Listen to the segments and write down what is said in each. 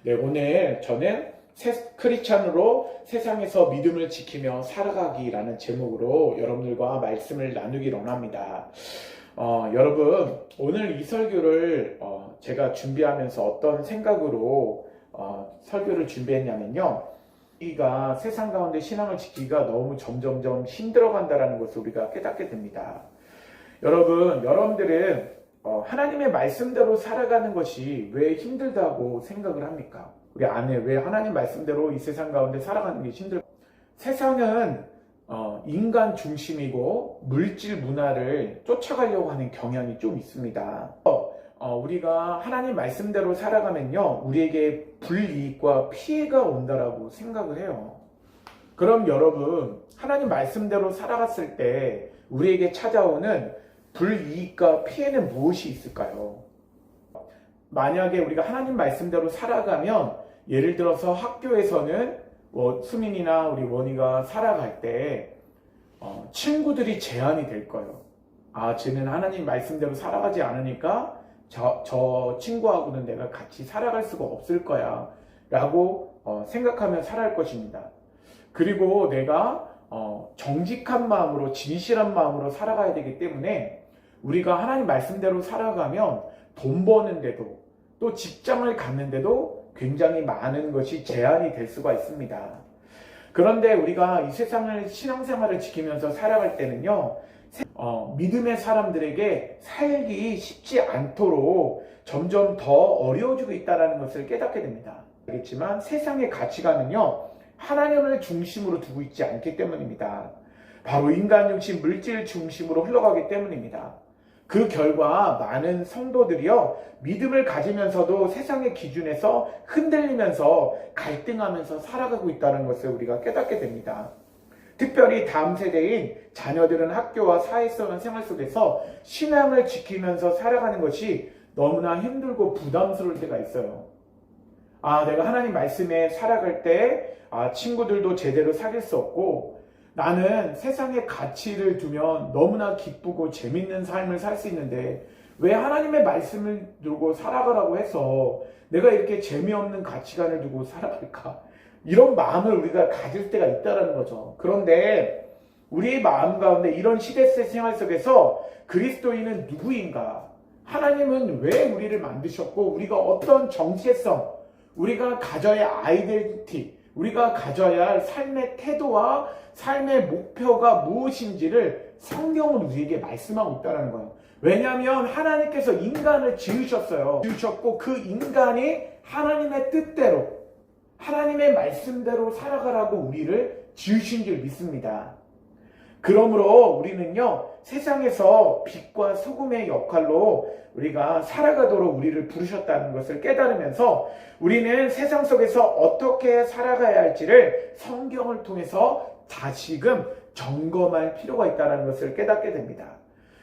네, 오늘 저는 크리스찬으로 세상에서 믿음을 지키며 살아가기라는 제목으로 여러분들과 말씀을 나누기를 원합니다. 여러분, 오늘 이 설교를 제가 준비하면서 어떤 생각으로 설교를 준비했냐면요. 우리가 세상 가운데 신앙을 지키기가 너무 점점점 힘들어간다는 것을 우리가 깨닫게 됩니다. 여러분들은 하나님의 말씀대로 살아가는 것이 왜 힘들다고 생각을 합니까? 우리 안에 왜 하나님 말씀대로 이 세상 가운데 살아가는 게 힘들까? 세상은 인간 중심이고 물질 문화를 쫓아가려고 하는 경향이 좀 있습니다. 우리가 하나님 말씀대로 살아가면요, 우리에게 불이익과 피해가 온다라고 생각을 해요. 그럼 여러분, 하나님 말씀대로 살아갔을 때 우리에게 찾아오는 불이익과 피해는 무엇이 있을까요? 만약에 우리가 하나님 말씀대로 살아가면, 예를 들어서 학교에서는 수민이나 우리 원희가 살아갈 때 친구들이 제한이 될 거예요. 쟤는 하나님 말씀대로 살아가지 않으니까 저 친구하고는 내가 같이 살아갈 수가 없을 거야 라고 생각하며 살아갈 것입니다. 그리고 내가 정직한 마음으로, 진실한 마음으로 살아가야 되기 때문에 우리가 하나님 말씀대로 살아가면 돈 버는데도, 또 직장을 갖는데도 굉장히 많은 것이 제한이 될 수가 있습니다. 그런데 우리가 이 세상을, 신앙생활을 지키면서 살아갈 때는요, 믿음의 사람들에게 살기 쉽지 않도록 점점 더 어려워지고 있다는 것을 깨닫게 됩니다. 알겠지만 세상의 가치관은요, 하나님을 중심으로 두고 있지 않기 때문입니다. 바로 인간 중심, 물질 중심으로 흘러가기 때문입니다. 그 결과 많은 성도들이요, 믿음을 가지면서도 세상의 기준에서 흔들리면서 갈등하면서 살아가고 있다는 것을 우리가 깨닫게 됩니다. 특별히 다음 세대인 자녀들은 학교와 사회성 생활 속에서 신앙을 지키면서 살아가는 것이 너무나 힘들고 부담스러울 때가 있어요. 내가 하나님 말씀에 살아갈 때 친구들도 제대로 사귈 수 없고, 나는 세상의 가치를 두면 너무나 기쁘고 재밌는 삶을 살 수 있는데 왜 하나님의 말씀을 두고 살아가라고 해서 내가 이렇게 재미없는 가치관을 두고 살아갈까? 이런 마음을 우리가 가질 때가 있다는 거죠. 그런데 우리의 마음 가운데 이런 시대 생활 속에서 그리스도인은 누구인가? 하나님은 왜 우리를 만드셨고, 우리가 어떤 정체성, 우리가 가져야 할 아이덴티티, 우리가 가져야 할 삶의 태도와 삶의 목표가 무엇인지를 성경은 우리에게 말씀하고 있다는 거예요. 왜냐하면 하나님께서 인간을 지으셨고 그 인간이 하나님의 뜻대로, 하나님의 말씀대로 살아가라고 우리를 지으신 줄 믿습니다. 그러므로 우리는요, 세상에서 빛과 소금의 역할로 우리가 살아가도록 우리를 부르셨다는 것을 깨달으면서 우리는 세상 속에서 어떻게 살아가야 할지를 성경을 통해서 다시금 점검할 필요가 있다는 것을 깨닫게 됩니다.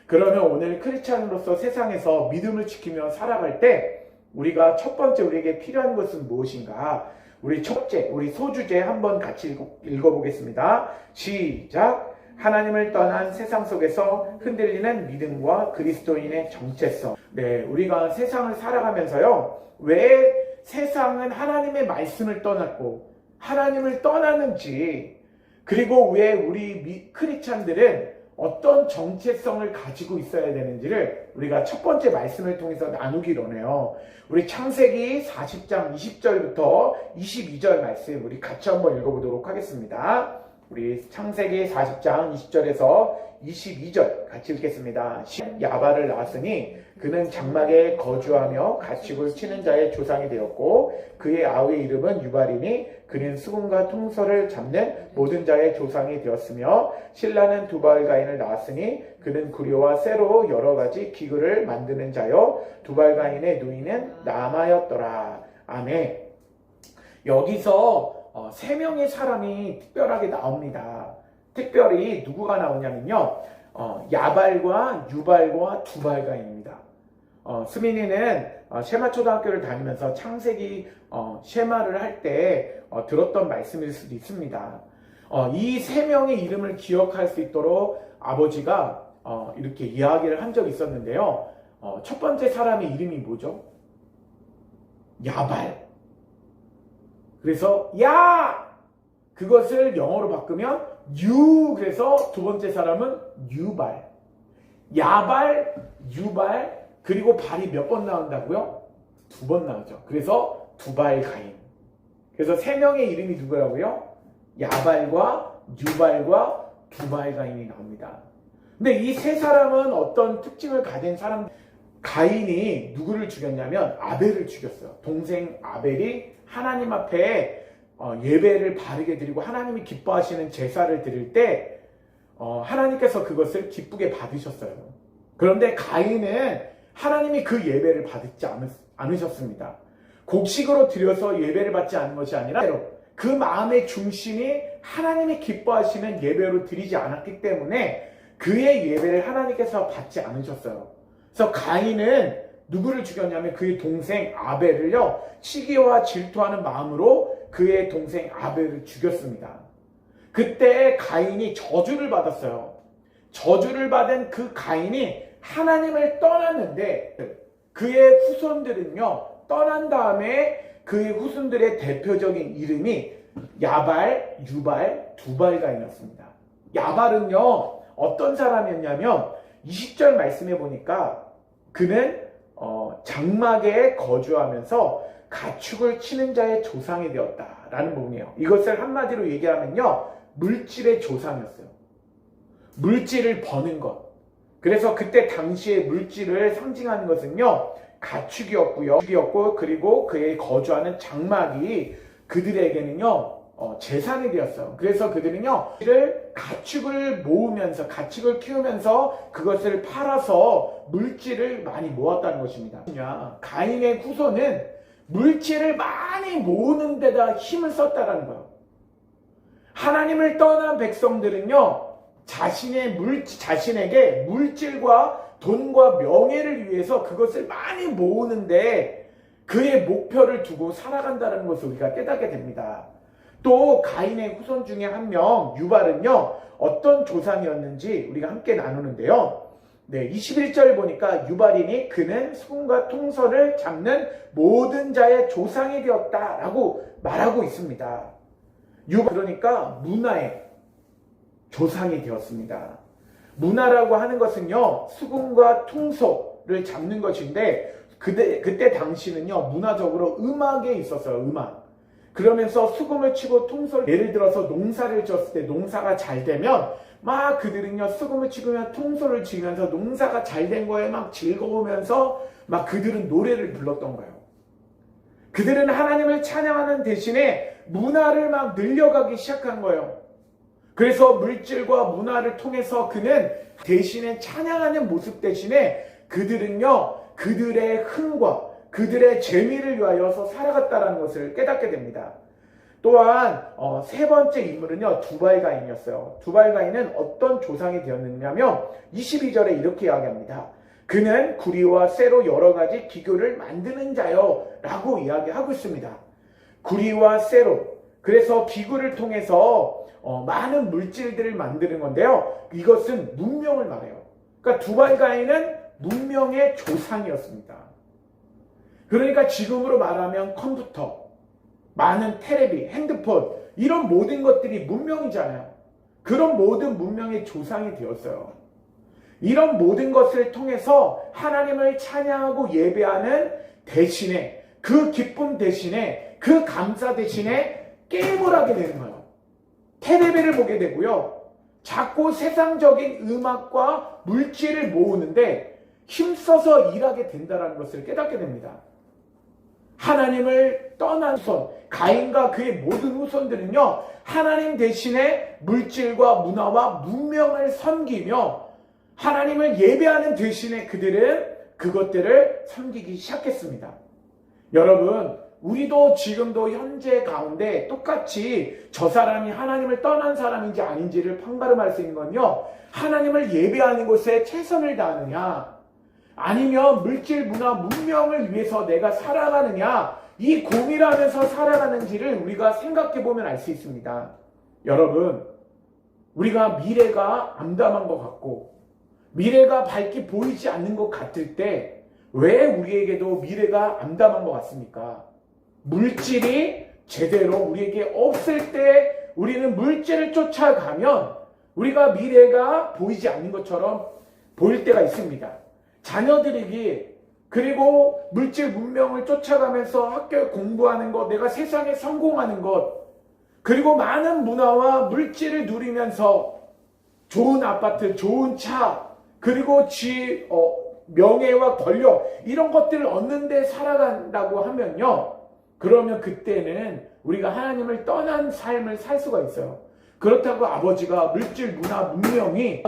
그러면 오늘 크리스찬으로서 세상에서 믿음을 지키며 살아갈 때 우리가 첫 번째 우리에게 필요한 것은 무엇인가? 우리 첫째, 우리 소주제 한번 같이 읽어보겠습니다. 시작! 하나님을 떠난 세상 속에서 흔들리는 믿음과 그리스도인의 정체성. 네, 우리가 세상을 살아가면서요, 왜 세상은 하나님의 말씀을 떠났고 하나님을 떠나는지, 그리고 왜 우리 크리스찬들은 어떤 정체성을 가지고 있어야 되는지를 우리가 첫 번째 말씀을 통해서 나누기로 해요. 우리 창세기 40장 20절부터 22절 말씀 우리 같이 한번 읽어보도록 하겠습니다. 우리 창세기 40장 20절에서 22절 같이 읽겠습니다. 야발을 낳았으니 그는 장막에 거주하며 가축을 치는 자의 조상이 되었고, 그의 아우의 이름은 유발이니 그는 수금과 통솔을 잡는 모든 자의 조상이 되었으며, 실라는 두발가인을 낳았으니 그는 구려와 쇠로 여러 가지 기구를 만드는 자요, 두발가인의 누이는 나마였더라. 아멘. 여기서 세 명의 사람이 특별하게 나옵니다. 특별히 누구가 나오냐면요, 야발과 유발과 두발가인입니다. 수민이는 쉐마초등학교를 다니면서 창세기 쉐마를 할 때 들었던 말씀일 수도 있습니다. 이 세 명의 이름을 기억할 수 있도록 아버지가 이렇게 이야기를 한 적이 있었는데요. 첫 번째 사람의 이름이 뭐죠? 야발. 그래서 야! 그것을 영어로 바꾸면 유. 그래서 두 번째 사람은 유발. 야발, 유발, 그리고 발이 몇 번 나온다고요? 2번 나오죠. 그래서 두발 가인. 그래서 3명의 이름이 누구라고요? 야발과 유발과 두발 가인이 나옵니다. 근데 이 3사람은 어떤 특징을 가진 사람, 가인이 누구를 죽였냐면 아벨을 죽였어요. 동생 아벨이 하나님 앞에 예배를 바르게 드리고 하나님이 기뻐하시는 제사를 드릴 때 하나님께서 그것을 기쁘게 받으셨어요. 그런데 가인은 하나님이 그 예배를 받지 않으셨습니다. 곡식으로 드려서 예배를 받지 않은 것이 아니라 그 마음의 중심이 하나님이 기뻐하시는 예배로 드리지 않았기 때문에 그의 예배를 하나님께서 받지 않으셨어요. 그래서 가인은 누구를 죽였냐면 그의 동생 아벨을요, 시기와 질투하는 마음으로 그의 동생 아벨을 죽였습니다. 그때 가인이 저주를 받았어요. 저주를 받은 그 가인이 하나님을 떠났는데 그의 후손들은요, 떠난 다음에 그의 후손들의 대표적인 이름이 야발, 유발, 두발 가인이었습니다. 야발은요, 어떤 사람이었냐면 20절 말씀해 보니까 그는 장막에 거주하면서 가축을 치는 자의 조상이 되었다라는 부분이에요. 이것을 한마디로 얘기하면요, 물질의 조상이었어요. 물질을 버는 것. 그래서 그때 당시에 물질을 상징하는 것은요, 가축이었고요. 그리고 그의 거주하는 장막이 그들에게는요, 재산이 되었어요. 그래서 그들은요, 가축을 모으면서, 가축을 키우면서 그것을 팔아서 물질을 많이 모았다는 것입니다. 가인의 후손은 물질을 많이 모으는 데다 힘을 썼다는 거예요. 하나님을 떠난 백성들은요, 자신에게 물질과 돈과 명예를 위해서 그것을 많이 모으는데 그의 목표를 두고 살아간다는 것을 우리가 깨닫게 됩니다. 또 가인의 후손 중에 한 명 유발은요, 어떤 조상이었는지 우리가 함께 나누는데요. 21절 보니까 유발이니 그는 수금과 통솔을 잡는 모든 자의 조상이 되었다라고 말하고 있습니다. 유발, 그러니까 문화의 조상이 되었습니다. 문화라고 하는 것은요, 수금과 통솔을 잡는 것인데 그때 당시는요, 문화적으로 음악에 있었어요. 음악. 그러면서 수금을 치고 통솔, 예를 들어서 농사를 지었을 때 농사가 잘 되면 막 그들은요, 수금을 치면 통솔을 치면서 농사가 잘 된 거에 막 즐거우면서 막 그들은 노래를 불렀던 거예요. 그들은 하나님을 찬양하는 대신에 문화를 막 늘려가기 시작한 거예요. 그래서 물질과 문화를 통해서 그는 대신에 찬양하는 모습 대신에 그들은요, 그들의 흥과 그들의 재미를 위하여서 살아갔다는 것을 깨닫게 됩니다. 또한 3번째 인물은요, 두발 가인이었어요. 두발 가인은 어떤 조상이 되었느냐면 22절에 이렇게 이야기합니다. 그는 구리와 쇠로 여러 가지 기교를 만드는 자요 라고 이야기하고 있습니다. 구리와 쇠로, 그래서 기구를 통해서 많은 물질들을 만드는 건데요, 이것은 문명을 말해요. 그러니까 두발 가인은 문명의 조상이었습니다. 그러니까 지금으로 말하면 컴퓨터, 많은 테레비, 핸드폰, 이런 모든 것들이 문명이잖아요. 그런 모든 문명의 조상이 되었어요. 이런 모든 것을 통해서 하나님을 찬양하고 예배하는 대신에, 그 기쁨 대신에, 그 감사 대신에 게임을 하게 되는 거예요. 테레비를 보게 되고요, 자꾸 세상적인 음악과 물질을 모으는데 힘써서 일하게 된다는 것을 깨닫게 됩니다. 하나님을 떠난 후손, 가인과 그의 모든 후손들은요, 하나님 대신에 물질과 문화와 문명을 섬기며 하나님을 예배하는 대신에 그들은 그것들을 섬기기 시작했습니다. 여러분, 우리도 지금도 현재 가운데 똑같이 저 사람이 하나님을 떠난 사람인지 아닌지를 판가름할 수 있는 건요, 하나님을 예배하는 곳에 최선을 다하느냐, 아니면 물질, 문화, 문명을 위해서 내가 살아가느냐, 이 고민하면서 살아가는지를 우리가 생각해 보면 알 수 있습니다. 여러분, 우리가 미래가 암담한 것 같고 미래가 밝게 보이지 않는 것 같을 때 왜 우리에게도 미래가 암담한 것 같습니까? 물질이 제대로 우리에게 없을 때 우리는 물질을 쫓아가면 우리가 미래가 보이지 않는 것처럼 보일 때가 있습니다. 자녀들에게 그리고 물질 문명을 쫓아가면서 학교에 공부하는 것, 내가 세상에 성공하는 것, 그리고 많은 문화와 물질을 누리면서 좋은 아파트, 좋은 차, 그리고 명예와 권력 이런 것들을 얻는 데 살아간다고 하면요. 그러면 그때는 우리가 하나님을 떠난 삶을 살 수가 있어요. 그렇다고 아버지가 물질, 문화, 문명이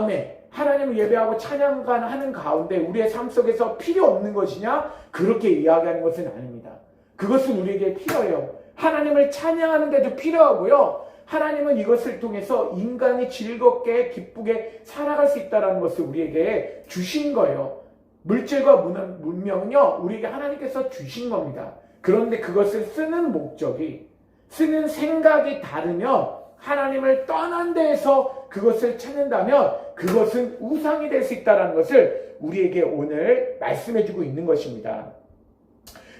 하나님을 예배하고 찬양가는 하는 가운데 우리의 삶 속에서 필요 없는 것이냐? 그렇게 이야기하는 것은 아닙니다. 그것은 우리에게 필요해요. 하나님을 찬양하는 데도 필요하고요. 하나님은 이것을 통해서 인간이 즐겁게 기쁘게 살아갈 수 있다는 것을 우리에게 주신 거예요. 물질과 문명은요, 우리에게 하나님께서 주신 겁니다. 그런데 그것을 쓰는 목적이, 쓰는 생각이 다르면 하나님을 떠난 데에서 그것을 찾는다면 그것은 우상이 될 수 있다는 것을 우리에게 오늘 말씀해주고 있는 것입니다.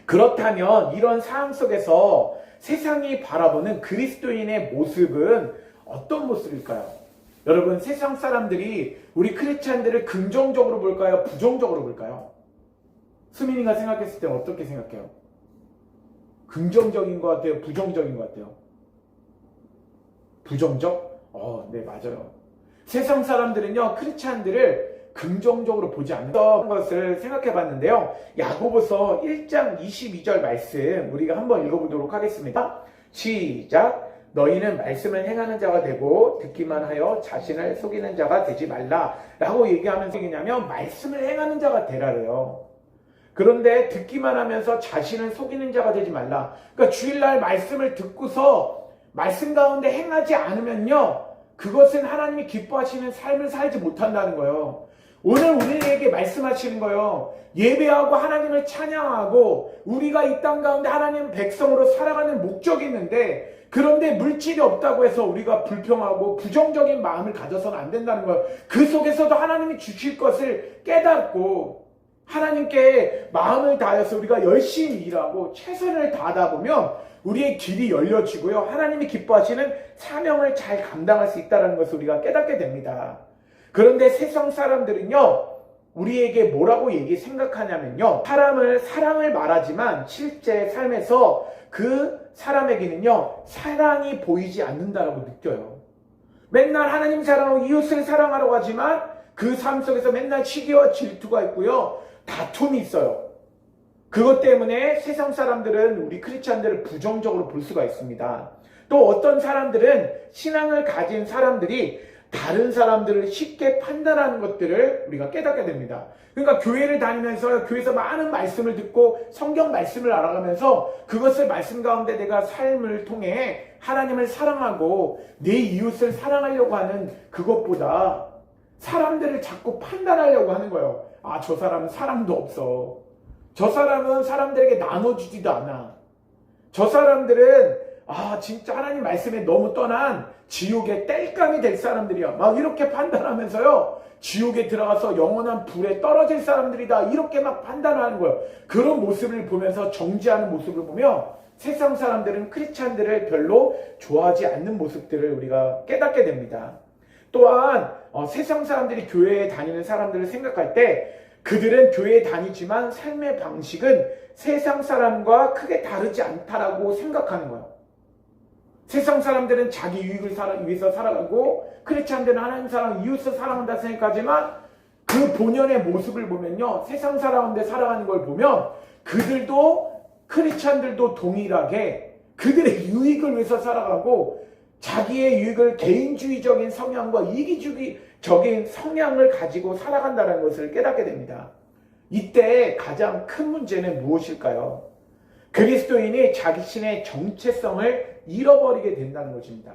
그렇다면 이런 상황 속에서 세상이 바라보는 그리스도인의 모습은 어떤 모습일까요? 여러분, 세상 사람들이 우리 크리스찬들을 긍정적으로 볼까요? 부정적으로 볼까요? 수민이가 생각했을 때 어떻게 생각해요? 긍정적인 것 같아요? 부정적인 것 같아요? 부정적? 네, 맞아요. 세상 사람들은요, 크리스찬들을 긍정적으로 보지 않는 것을 생각해 봤는데요. 야고보서 1장 22절 말씀 우리가 한번 읽어보도록 하겠습니다. 시작! 너희는 말씀을 행하는 자가 되고 듣기만 하여 자신을 속이는 자가 되지 말라 라고 얘기하면서 뭐냐면 말씀을 행하는 자가 되라래요. 그런데 듣기만 하면서 자신을 속이는 자가 되지 말라. 그러니까 주일날 말씀을 듣고서 말씀 가운데 행하지 않으면요, 그것은 하나님이 기뻐하시는 삶을 살지 못한다는 거예요. 오늘 우리에게 말씀하시는 거예요. 예배하고 하나님을 찬양하고 우리가 이 땅 가운데 하나님 백성으로 살아가는 목적이 있는데, 그런데 물질이 없다고 해서 우리가 불평하고 부정적인 마음을 가져서는 안 된다는 거예요. 그 속에서도 하나님이 주실 것을 깨닫고 하나님께 마음을 다해서 우리가 열심히 일하고 최선을 다하다 보면 우리의 길이 열려지고요, 하나님이 기뻐하시는 사명을 잘 감당할 수 있다는 것을 우리가 깨닫게 됩니다. 그런데 세상 사람들은요, 우리에게 뭐라고 생각하냐면요, 사랑을 말하지만 실제 삶에서 그 사람에게는요, 사랑이 보이지 않는다라고 느껴요. 맨날 하나님 사랑하고 이웃을 사랑하라고 하지만 그 삶 속에서 맨날 시기와 질투가 있고요, 다툼이 있어요. 그것 때문에 세상 사람들은 우리 크리스찬들을 부정적으로 볼 수가 있습니다. 또 어떤 사람들은 신앙을 가진 사람들이 다른 사람들을 쉽게 판단하는 것들을 우리가 깨닫게 됩니다. 그러니까 교회를 다니면서 교회에서 많은 말씀을 듣고 성경 말씀을 알아가면서 그것을 말씀 가운데 내가 삶을 통해 하나님을 사랑하고 내 이웃을 사랑하려고 하는 그것보다 사람들을 자꾸 판단하려고 하는 거예요. 아, 저 사람은 사랑도 없어. 저 사람은 사람들에게 나눠주지도 않아. 저 사람들은 진짜 하나님 말씀에 너무 떠난 지옥의 땔감이 될 사람들이야. 막 이렇게 판단하면서요, 지옥에 들어가서 영원한 불에 떨어질 사람들이다. 이렇게 막 판단하는 거예요. 그런 모습을 보면서 정죄하는 모습을 보면 세상 사람들은 크리스찬들을 별로 좋아하지 않는 모습들을 우리가 깨닫게 됩니다. 또한 세상 사람들이 교회에 다니는 사람들을 생각할 때 그들은 교회에 다니지만 삶의 방식은 세상 사람과 크게 다르지 않다라고 생각하는 거예요. 세상 사람들은 자기 유익을 위해서 살아가고 크리스찬들은 하나님 사랑, 이웃을 사랑한다 생각하지만 그 본연의 모습을 보면요, 세상 사람인데 살아가는 걸 보면 그들도 크리스찬들도 동일하게 그들의 유익을 위해서 살아가고 자기의 유익을 개인주의적인 성향과 이기주의적인 성향을 가지고 살아간다는 것을 깨닫게 됩니다. 이때 가장 큰 문제는 무엇일까요? 그리스도인이 자신의 정체성을 잃어버리게 된다는 것입니다.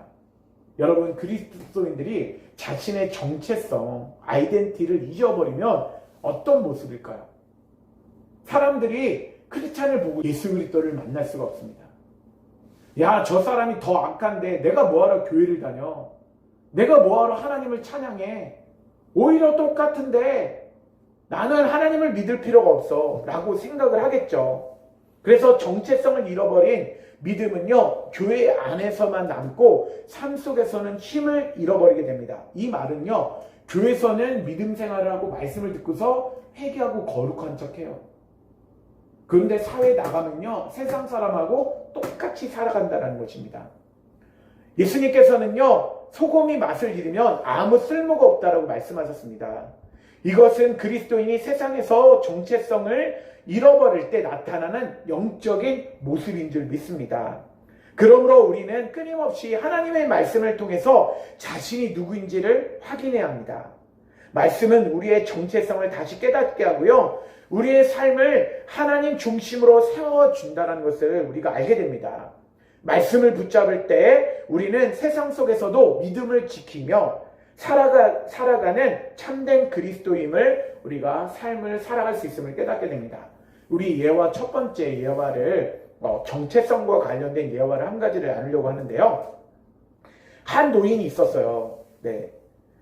여러분, 그리스도인들이 자신의 정체성, 아이덴티티를 잊어버리면 어떤 모습일까요? 사람들이 크리스찬을 보고 예수 그리스도를 만날 수가 없습니다. 야, 저 사람이 더 악한데 내가 뭐하러 교회를 다녀? 내가 뭐하러 하나님을 찬양해? 오히려 똑같은데 나는 하나님을 믿을 필요가 없어 라고 생각을 하겠죠. 그래서 정체성을 잃어버린 믿음은요, 교회 안에서만 남고 삶 속에서는 힘을 잃어버리게 됩니다. 이 말은요, 교회에서는 믿음 생활을 하고 말씀을 듣고서 회개하고 거룩한 척해요. 그런데 사회에 나가면요, 세상 사람하고 똑같이 살아간다는 것입니다. 예수님께서는요, 소금이 맛을 잃으면 아무 쓸모가 없다라고 말씀하셨습니다. 이것은 그리스도인이 세상에서 정체성을 잃어버릴 때 나타나는 영적인 모습인 줄 믿습니다. 그러므로 우리는 끊임없이 하나님의 말씀을 통해서 자신이 누구인지를 확인해야 합니다. 말씀은 우리의 정체성을 다시 깨닫게 하고요, 우리의 삶을 하나님 중심으로 세워준다는 것을 우리가 알게 됩니다. 말씀을 붙잡을 때 우리는 세상 속에서도 믿음을 지키며 살아가는 참된 그리스도임을 우리가 삶을 살아갈 수 있음을 깨닫게 됩니다. 우리 예화 첫 번째 예화를 정체성과 관련된 예화를 한 가지를 나누려고 하는데요. 한 노인이 있었어요. 네.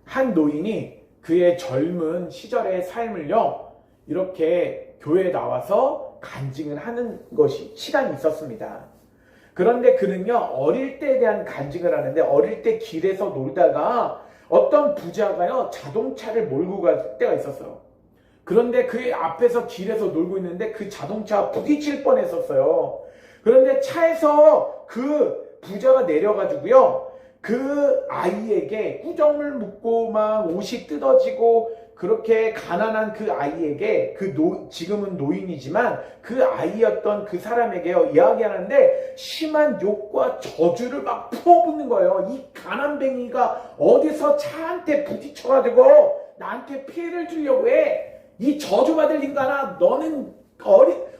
한 노인이 그의 젊은 시절의 삶을요, 이렇게 교회에 나와서 간증을 하는 것이 시간이 있었습니다. 그런데 그는요, 어릴 때에 대한 간증을 하는데, 어릴 때 길에서 놀다가 어떤 부자가요, 자동차를 몰고 갈 때가 있었어요. 그런데 그 앞에서 길에서 놀고 있는데 그 자동차가 부딪힐 뻔했었어요. 그런데 차에서 그 부자가 내려가지고요, 그 아이에게 꾸정을 묻고 막 옷이 뜯어지고 그렇게 가난한 그 아이에게 지금은 노인이지만 그 아이였던 그 사람에게요, 이야기하는데 심한 욕과 저주를 막 퍼붓는 거예요. 이 가난뱅이가 어디서 차한테 부딪혀가지고 나한테 피해를 주려고 해. 이 저주받을 인간아, 너는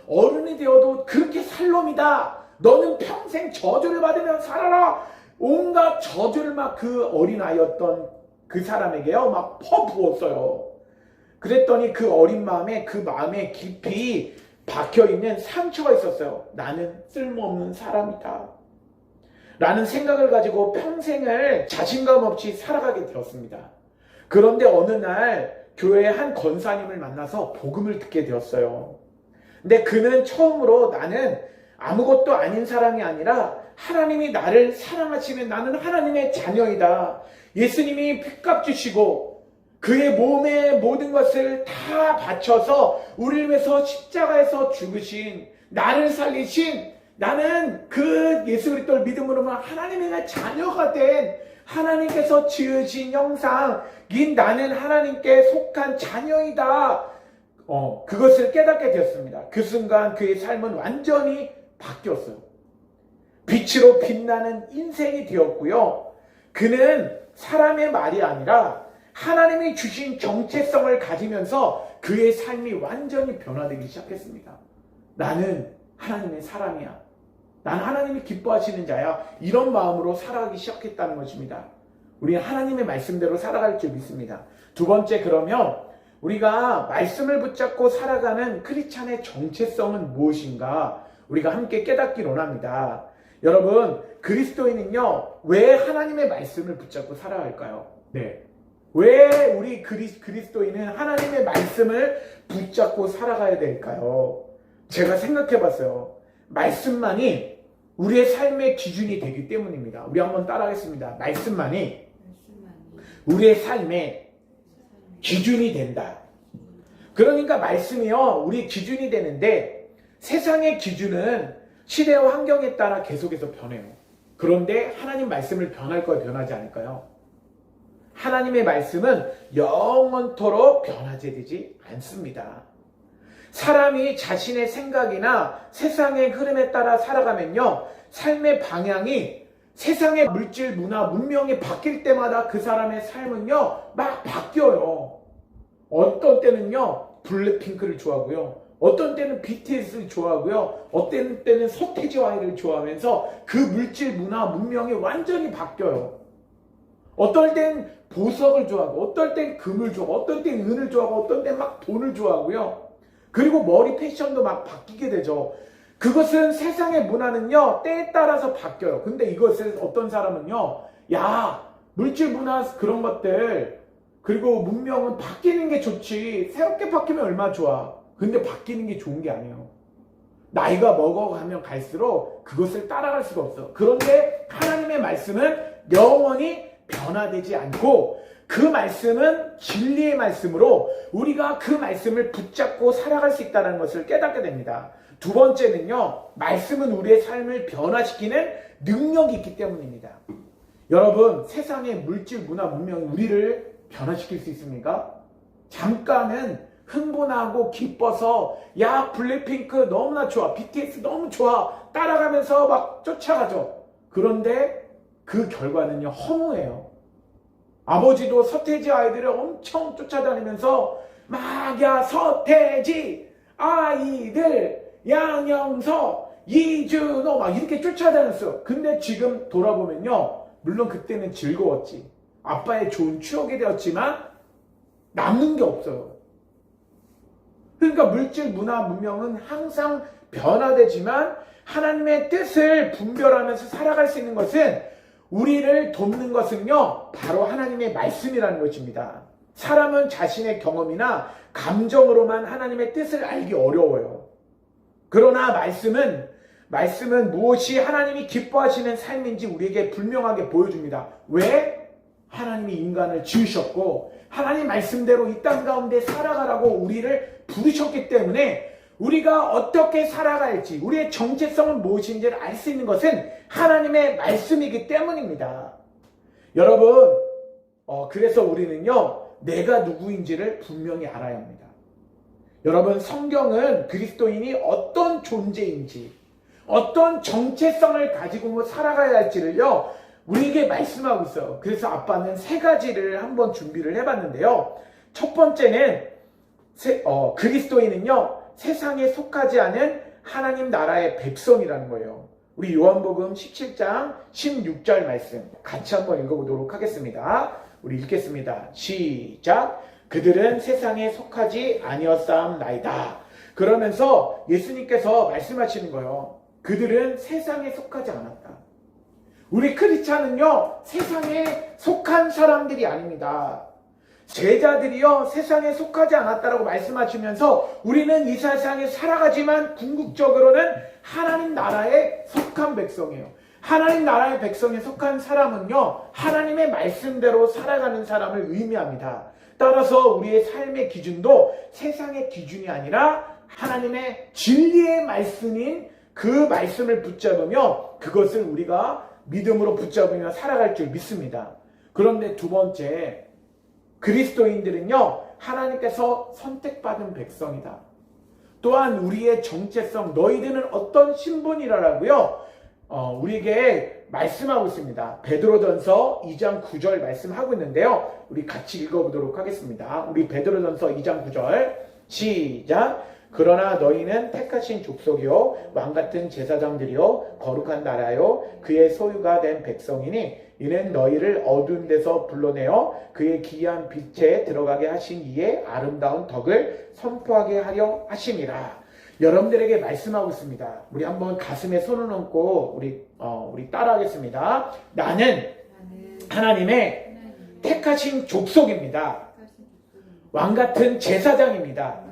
어른이 되어도 그렇게 살 놈이다. 너는 평생 저주를 받으며 살아라. 온갖 저주를 막 그 어린아이였던 그 사람에게요, 막 퍼부었어요. 그랬더니 그 어린 마음에, 그 마음에 깊이 박혀있는 상처가 있었어요. 나는 쓸모없는 사람이다 라는 생각을 가지고 평생을 자신감 없이 살아가게 되었습니다. 그런데 어느 날 교회의 한 권사님을 만나서 복음을 듣게 되었어요. 근데 그는 처음으로 나는 아무것도 아닌 사람이 아니라 하나님이 나를 사랑하시는, 나는 하나님의 자녀이다. 예수님이 핏값 주시고 그의 몸의 모든 것을 다 바쳐서 우리를 위해서 십자가에서 죽으신, 나를 살리신, 나는 그 예수 그리스도를 믿음으로 하나님의 자녀가 된, 하나님께서 지으신 형상인 나는 하나님께 속한 자녀이다. 그것을 깨닫게 되었습니다. 그 순간 그의 삶은 완전히 바뀌었어요. 빛으로 빛나는 인생이 되었고요. 그는 사람의 말이 아니라 하나님이 주신 정체성을 가지면서 그의 삶이 완전히 변화되기 시작했습니다. 나는 하나님의 사람이야. 난 하나님이 기뻐하시는 자야. 이런 마음으로 살아가기 시작했다는 것입니다. 우리는 하나님의 말씀대로 살아갈 줄 믿습니다. 두 번째, 그러면 우리가 말씀을 붙잡고 살아가는 크리스찬의 정체성은 무엇인가 우리가 함께 깨닫기를 원합니다. 여러분, 그리스도인은요, 왜 하나님의 말씀을 붙잡고 살아갈까요? 네. 왜 우리 그리스도인은 하나님의 말씀을 붙잡고 살아가야 될까요? 제가 생각해 봤어요. 말씀만이 우리의 삶의 기준이 되기 때문입니다. 우리 한번 따라하겠습니다. 말씀만이 우리의 삶의 기준이 된다. 그러니까 말씀이요, 우리 기준이 되는데 세상의 기준은 시대와 환경에 따라 계속해서 변해요. 그런데 하나님 말씀을 변할 거야, 변하지 않을까요? 하나님의 말씀은 영원토록 변하지 되지 않습니다. 사람이 자신의 생각이나 세상의 흐름에 따라 살아가면요, 삶의 방향이 세상의 물질, 문화, 문명이 바뀔 때마다 그 사람의 삶은요, 막 바뀌어요. 어떤 때는요, 블랙핑크를 좋아하고요, 어떤 때는 BTS를 좋아하고요, 어떤 때는 서태지와 아이를 좋아하면서 그 물질, 문화, 문명이 완전히 바뀌어요. 어떨 땐 보석을 좋아하고, 어떨 땐 금을 좋아하고, 어떨 땐 은을 좋아하고, 어떨 땐 막 돈을 좋아하고요. 그리고 머리 패션도 막 바뀌게 되죠. 그것은 세상의 문화는요, 때에 따라서 바뀌어요. 근데 이것을 어떤 사람은요, 야, 물질 문화 그런 것들, 그리고 문명은 바뀌는 게 좋지. 새롭게 바뀌면 얼마나 좋아. 근데 바뀌는 게 좋은 게 아니에요. 나이가 먹어가면 갈수록 그것을 따라갈 수가 없어. 그런데 하나님의 말씀은 영원히 변화되지 않고 그 말씀은 진리의 말씀으로 우리가 그 말씀을 붙잡고 살아갈 수 있다는 것을 깨닫게 됩니다. 두 번째는요, 말씀은 우리의 삶을 변화시키는 능력이 있기 때문입니다. 여러분, 세상의 물질, 문화, 문명이 우리를 변화시킬 수 있습니까? 잠깐은 흥분하고 기뻐서 야 블랙핑크 너무나 좋아, BTS 너무 좋아 따라가면서 막 쫓아가죠. 그런데 그 결과는요 허무해요. 아버지도 서태지 아이들을 엄청 쫓아다니면서 막 야 서태지 아이들 양영석 이준호 막 이렇게 쫓아다녔어요. 근데 지금 돌아보면요, 물론 그때는 즐거웠지, 아빠의 좋은 추억이 되었지만 남는 게 없어요. 그러니까 물질, 문화, 문명은 항상 변화되지만 하나님의 뜻을 분별하면서 살아갈 수 있는 것은, 우리를 돕는 것은요 바로 하나님의 말씀이라는 것입니다. 사람은 자신의 경험이나 감정으로만 하나님의 뜻을 알기 어려워요. 그러나 말씀은 무엇이 하나님이 기뻐하시는 삶인지 우리에게 분명하게 보여줍니다. 왜? 하나님이 인간을 지으셨고 하나님 말씀대로 이 땅 가운데 살아가라고 우리를 부르셨기 때문에 우리가 어떻게 살아갈지, 우리의 정체성은 무엇인지를 알 수 있는 것은 하나님의 말씀이기 때문입니다. 여러분, 그래서 우리는요 내가 누구인지를 분명히 알아야 합니다. 여러분, 성경은 그리스도인이 어떤 존재인지, 어떤 정체성을 가지고 살아가야 할지를요 우리에게 말씀하고 있어요. 그래서 아빠는 3가지를 한번 준비를 해봤는데요. 첫 번째는 그리스도인은요 세상에 속하지 않은 하나님 나라의 백성이라는 거예요. 우리 요한복음 17장 16절 말씀 같이 한번 읽어보도록 하겠습니다. 우리 읽겠습니다. 시작. 그들은 세상에 속하지 아니었사옵나이다. 그러면서 예수님께서 말씀하시는 거예요. 그들은 세상에 속하지 않았다. 우리 크리스찬은요 세상에 속한 사람들이 아닙니다. 제자들이요 세상에 속하지 않았다라고 말씀하시면서 우리는 이 세상에 살아가지만 궁극적으로는 하나님 나라에 속한 백성이에요. 하나님 나라의 백성에 속한 사람은요 하나님의 말씀대로 살아가는 사람을 의미합니다. 따라서 우리의 삶의 기준도 세상의 기준이 아니라 하나님의 진리의 말씀인 그 말씀을 붙잡으며 그것을 우리가 믿음으로 붙잡으며 살아갈 줄 믿습니다. 그런데 두 번째, 그리스도인들은요 하나님께서 선택받은 백성이다. 또한 우리의 정체성, 너희들은 어떤 신분이라고요 우리에게 말씀하고 있습니다. 베드로전서 2장 9절 말씀하고 있는데요, 우리 같이 읽어보도록 하겠습니다. 우리 베드로전서 2장 9절 시작. 그러나 너희는 택하신 족속이요 왕같은 제사장들이요 거룩한 나라요 그의 소유가 된 백성이니 이는 너희를 어두운 데서 불러내어 그의 기이한 빛에 들어가게 하신 이의 아름다운 덕을 선포하게 하려 하심이라. 여러분들에게 말씀하고 있습니다. 우리 한번 가슴에 손을 얹고 우리 따라하겠습니다. 나는 하나님의 택하신 족속입니다. 왕같은 제사장입니다.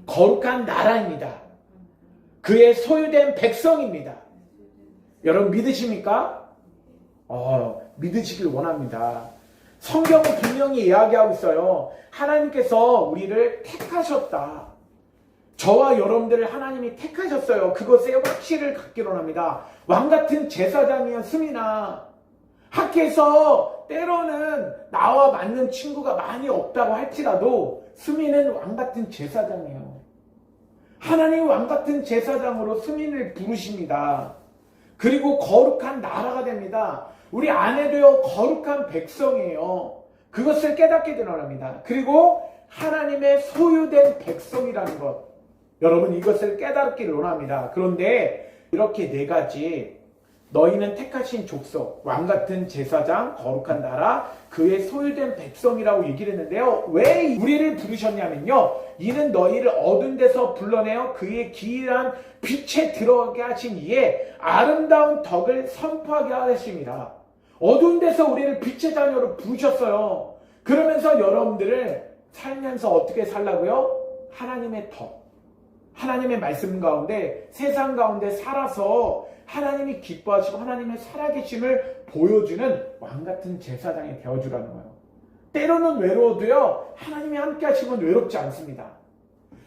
거룩한 나라입니다. 그의 소유된 백성입니다. 여러분 믿으십니까? 믿으시길 원합니다. 성경은 분명히 이야기하고 있어요. 하나님께서 우리를 택하셨다. 저와 여러분들을 하나님이 택하셨어요. 그것에 확신을 갖기로 합니다. 왕같은 제사장이었습니다. 학교에서 때로는 나와 맞는 친구가 많이 없다고 할지라도 수민은 왕같은 제사장이에요. 하나님 왕같은 제사장으로 수민을 부르십니다. 그리고 거룩한 나라가 됩니다. 우리 안에도요 거룩한 백성이에요. 그것을 깨닫게 되노랍니다. 그리고 하나님의 소유된 백성이라는 것, 여러분 이것을 깨닫기를 원합니다. 그런데 이렇게 4가지, 너희는 택하신 족속, 왕같은 제사장, 거룩한 나라, 그의 소유된 백성이라고 얘기를 했는데요. 왜 우리를 부르셨냐면요, 이는 너희를 어두운 데서 불러내어 그의 기이한 빛에 들어가게 하신 이의 아름다운 덕을 선포하게 하십니다. 어두운 데서 우리를 빛의 자녀로 부르셨어요. 그러면서 여러분들을 살면서 어떻게 살라고요? 하나님의 덕, 하나님의 말씀 가운데 세상 가운데 살아서 하나님이 기뻐하시고 하나님의 살아계심을 보여주는 왕같은 제사장이 되어주라는 거예요. 때로는 외로워도요, 하나님이 함께 하시면 외롭지 않습니다.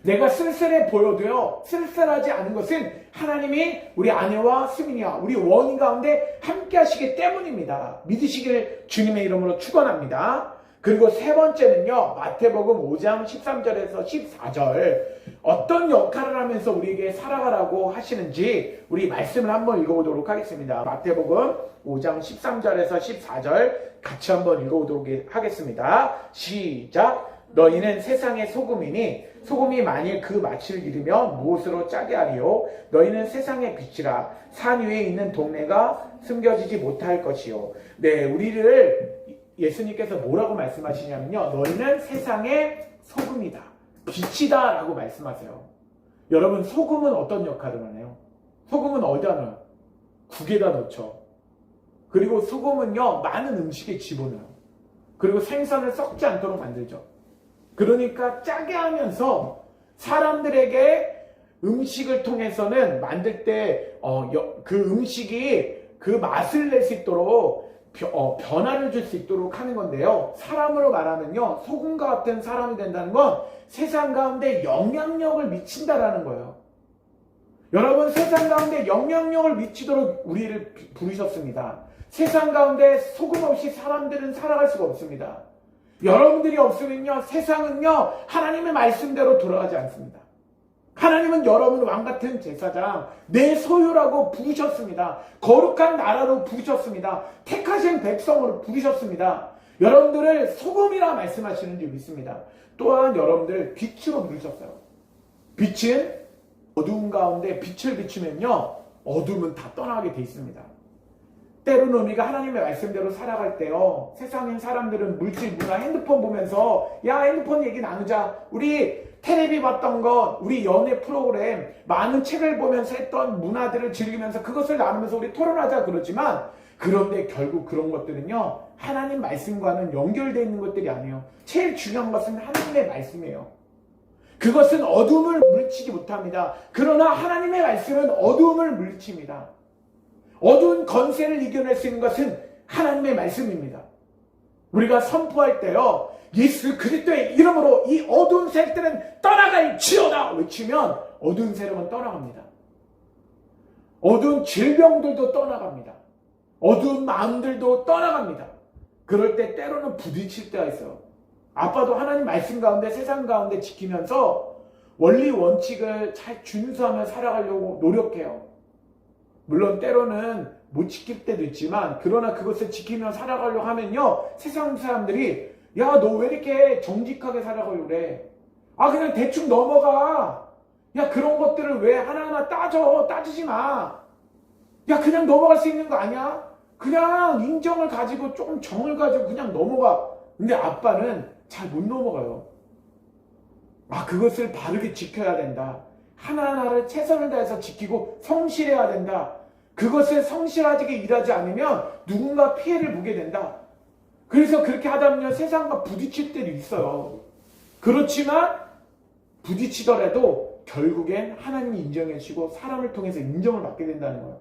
내가 쓸쓸해 보여도요, 쓸쓸하지 않은 것은 하나님이 우리 아내와 수민이와 우리 원인 가운데 함께 하시기 때문입니다. 믿으시길 주님의 이름으로 축원합니다. 그리고 세 번째는요, 마태복음 5장 13절에서 14절 어떤 역할을 하면서 우리에게 살아가라고 하시는지 우리 말씀을 한번 읽어보도록 하겠습니다. 마태복음 5장 13절에서 14절 같이 한번 읽어보도록 하겠습니다. 시작! 너희는 세상의 소금이니 소금이 만일 그 맛을 잃으면 무엇으로 짜게 하리요? 너희는 세상의 빛이라. 산 위에 있는 동네가 숨겨지지 못할 것이요. 네, 우리를 예수님께서 뭐라고 말씀하시냐면요, 너희는 세상의 소금이다, 빛이다 라고 말씀하세요. 여러분, 소금은 어떤 역할을 하나요? 소금은 어디다 넣어요? 국에다 넣죠. 그리고 소금은요, 많은 음식에 집어넣어요. 그리고 생선을 썩지 않도록 만들죠. 그러니까 짜게 하면서 사람들에게 음식을 통해서는 만들 때 그 음식이 그 맛을 낼 수 있도록 변화를 줄 수 있도록 하는 건데요. 사람으로 말하면요, 소금과 같은 사람이 된다는 건 세상 가운데 영향력을 미친다라는 거예요. 여러분, 세상 가운데 영향력을 미치도록 우리를 부르셨습니다. 세상 가운데 소금 없이 사람들은 살아갈 수가 없습니다. 여러분들이 없으면요, 세상은요, 하나님의 말씀대로 돌아가지 않습니다. 하나님은 여러분 왕같은 제사장, 내 소유라고 부르셨습니다. 거룩한 나라로 부르셨습니다. 택하신 백성으로 부르셨습니다. 여러분들을 소금이라 말씀하시는 줄 믿습니다. 또한 여러분들 빛으로 부르셨어요. 빛은 어두운 가운데 빛을 비추면요, 어둠은 다 떠나게 돼 있습니다. 때로는 우리가 하나님의 말씀대로 살아갈 때요, 세상인 사람들은 물질, 문화, 핸드폰 보면서 야, 핸드폰 얘기 나누자, 우리 텔레비 봤던 것, 우리 연애 프로그램, 많은 책을 보면서 했던 문화들을 즐기면서 그것을 나누면서 우리 토론하자 그러지만, 그런데 결국 그런 것들은요, 하나님 말씀과는 연결되어 있는 것들이 아니에요. 제일 중요한 것은 하나님의 말씀이에요. 그것은 어둠을 물리치지 못합니다. 그러나 하나님의 말씀은 어둠을 물리칩니다. 어두운 건세를 이겨낼 수 있는 것은 하나님의 말씀입니다. 우리가 선포할 때요, 예수 그리스도의 이름으로 이 어두운 세력들은 떠나갈지어다 외치면 어두운 세력은 떠나갑니다. 어두운 질병들도 떠나갑니다. 어두운 마음들도 떠나갑니다. 그럴 때 때로는 부딪힐 때가 있어요. 아빠도 하나님 말씀 가운데 세상 가운데 지키면서 원리 원칙을 잘 준수하며 살아가려고 노력해요. 물론 때로는 못 지킬 때도 있지만, 그러나 그것을 지키며 살아가려고 하면요, 세상 사람들이 야, 너 왜 이렇게 정직하게 살아가려고 그래? 아, 그냥 대충 넘어가. 야, 그런 것들을 왜 하나하나 따지지 마. 야, 그냥 넘어갈 수 있는 거 아니야? 그냥 인정을 가지고 좀 정을 가지고 그냥 넘어가. 근데 아빠는 잘 못 넘어가요. 아, 그것을 바르게 지켜야 된다. 하나하나를 최선을 다해서 지키고 성실해야 된다. 그것을 성실하게 일하지 않으면 누군가 피해를 보게 된다. 그래서 그렇게 하다 보면 세상과 부딪힐 때도 있어요. 그렇지만 부딪히더라도 결국엔 하나님이 인정해 주시고 사람을 통해서 인정을 받게 된다는 거예요.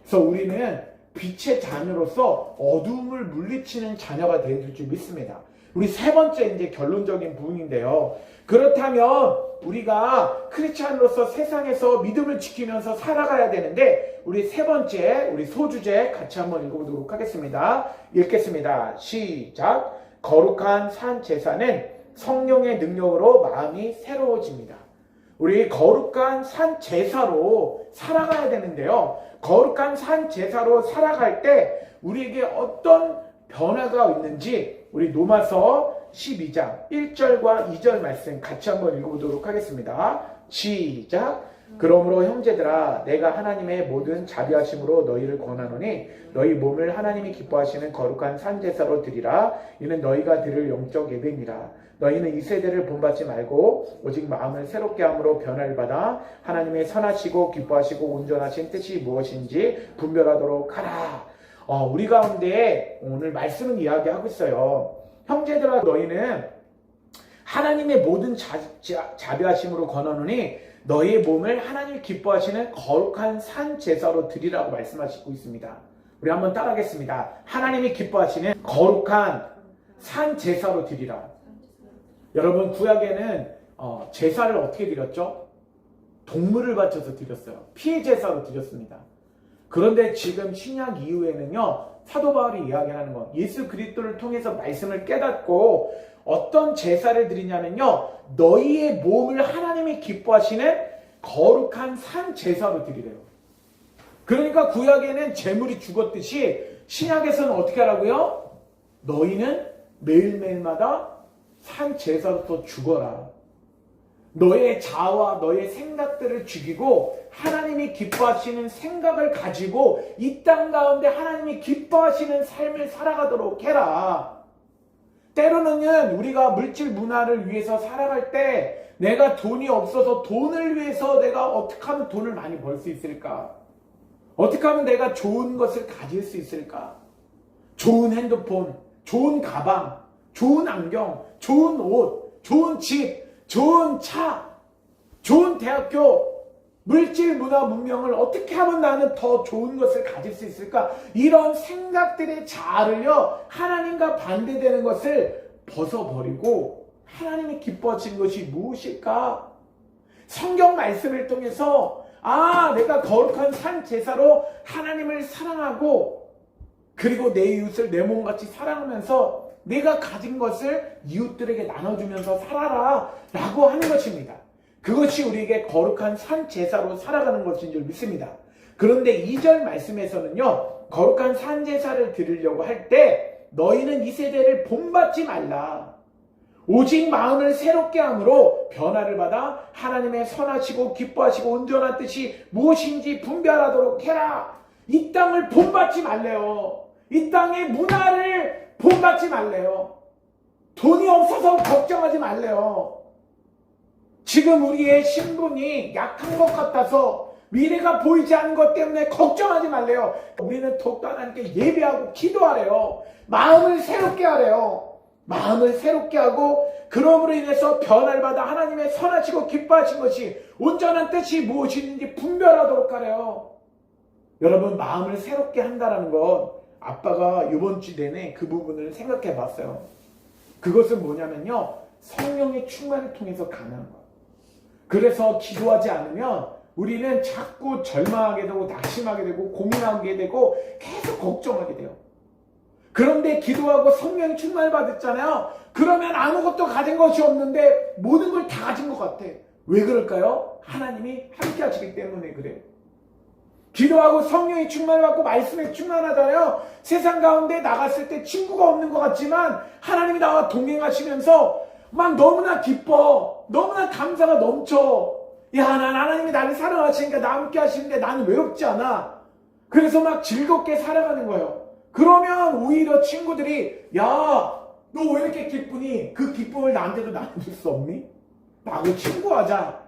그래서 우리는 빛의 자녀로서 어둠을 물리치는 자녀가 되어줄 줄 믿습니다. 우리 세 번째 이제 결론적인 부분인데요. 그렇다면 우리가 크리스찬으로서 세상에서 믿음을 지키면서 살아가야 되는데, 우리 세 번째, 우리 소주제 같이 한번 읽어보도록 하겠습니다. 읽겠습니다. 시작. 거룩한 산 제사는 성령의 능력으로 마음이 새로워집니다. 우리 거룩한 산 제사로 살아가야 되는데요. 거룩한 산 제사로 살아갈 때 우리에게 어떤 변화가 있는지 우리 로마서 12장 1절과 2절 말씀 같이 한번 읽어보도록 하겠습니다. 시작. 그러므로 형제들아, 내가 하나님의 모든 자비하심으로 너희를 권하노니 너희 몸을 하나님이 기뻐하시는 거룩한 산제사로 드리라. 이는 너희가 드릴 영적 예배니라. 너희는 이 세대를 본받지 말고 오직 마음을 새롭게 함으로 변화를 받아 하나님의 선하시고 기뻐하시고 온전하신 뜻이 무엇인지 분별하도록 하라. 우리 가운데 오늘 말씀은 이야기하고 있어요. 형제들아, 너희는 하나님의 모든 자비하심으로 권하노니 너희의 몸을 하나님 기뻐하시는 거룩한 산 제사로 드리라고 말씀하시고 있습니다. 우리 한번 따라하겠습니다. 하나님이 기뻐하시는 거룩한 산 제사로 드리라. 여러분, 구약에는 제사를 어떻게 드렸죠? 동물을 바쳐서 드렸어요. 피해 제사로 드렸습니다. 그런데 지금 신약 이후에는요, 사도 바울이 이야기하는 것, 예수 그리스도를 통해서 말씀을 깨닫고 어떤 제사를 드리냐면요, 너희의 몸을 하나님이 기뻐하시는 거룩한 산 제사로 드리래요. 그러니까 구약에는 제물이 죽었듯이 신약에서는 어떻게 하라고요? 너희는 매일매일마다 산 제사로서 죽어라. 너의 자아와 너의 생각들을 죽이고 하나님이 기뻐하시는 생각을 가지고 이 땅 가운데 하나님이 기뻐하시는 삶을 살아가도록 해라. 때로는 우리가 물질 문화를 위해서 살아갈 때 내가 돈이 없어서 돈을 위해서 내가 어떻게 하면 돈을 많이 벌 수 있을까? 어떻게 하면 내가 좋은 것을 가질 수 있을까? 좋은 핸드폰, 좋은 가방, 좋은 안경, 좋은 옷, 좋은 집, 좋은 차, 좋은 대학교, 물질 문화 문명을 어떻게 하면 나는 더 좋은 것을 가질 수 있을까? 이런 생각들의 자아를요, 하나님과 반대되는 것을 벗어버리고 하나님이 기뻐하시는 것이 무엇일까? 성경 말씀을 통해서 내가 거룩한 산 제사로 하나님을 사랑하고 그리고 내 이웃을 내 몸같이 사랑하면서 내가 가진 것을 이웃들에게 나눠주면서 살아라 라고 하는 것입니다. 그것이 우리에게 거룩한 산 제사로 살아가는 것인 줄 믿습니다. 그런데 2절 말씀에서는요, 거룩한 산 제사를 드리려고 할 때 너희는 이 세대를 본받지 말라. 오직 마음을 새롭게 함으로 변화를 받아 하나님의 선하시고 기뻐하시고 온전한 뜻이 무엇인지 분별하도록 해라. 이 땅을 본받지 말래요. 이 땅의 문화를 본받지 말래요. 돈이 없어서 걱정하지 말래요. 지금 우리의 신분이 약한 것 같아서 미래가 보이지 않는 것 때문에 걱정하지 말래요. 우리는 더욱더 하나님께 예배하고 기도하래요. 마음을 새롭게 하래요. 마음을 새롭게 하고 그러므로 인해서 변화를 받아 하나님의 선하시고 기뻐하신 것이 온전한 뜻이 무엇인지 분별하도록 하래요. 여러분, 마음을 새롭게 한다는 건 아빠가 이번 주 내내 그 부분을 생각해 봤어요. 그것은 뭐냐면요, 성령의 충만을 통해서 가능한 거예요. 그래서 기도하지 않으면 우리는 자꾸 절망하게 되고 낙심하게 되고 고민하게 되고 계속 걱정하게 돼요. 그런데 기도하고 성령의 충만을 받았잖아요. 그러면 아무것도 가진 것이 없는데 모든 걸 다 가진 것 같아. 왜 그럴까요? 하나님이 함께 하시기 때문에 그래요. 기도하고 성령의 충만을 받고 말씀에 충만하잖아요. 세상 가운데 나갔을 때 친구가 없는 것 같지만 하나님이 나와 동행하시면서 막 너무나 기뻐. 너무나 감사가 넘쳐. 난 하나님이 나를 사랑하시니까 나 함께 하시는데 나는 외롭지 않아. 그래서 막 즐겁게 살아가는 거예요. 그러면 오히려 친구들이 너 왜 이렇게 기쁘니? 그 기쁨을 나한테도 나눠줄 수 없니? 나하고 친구하자.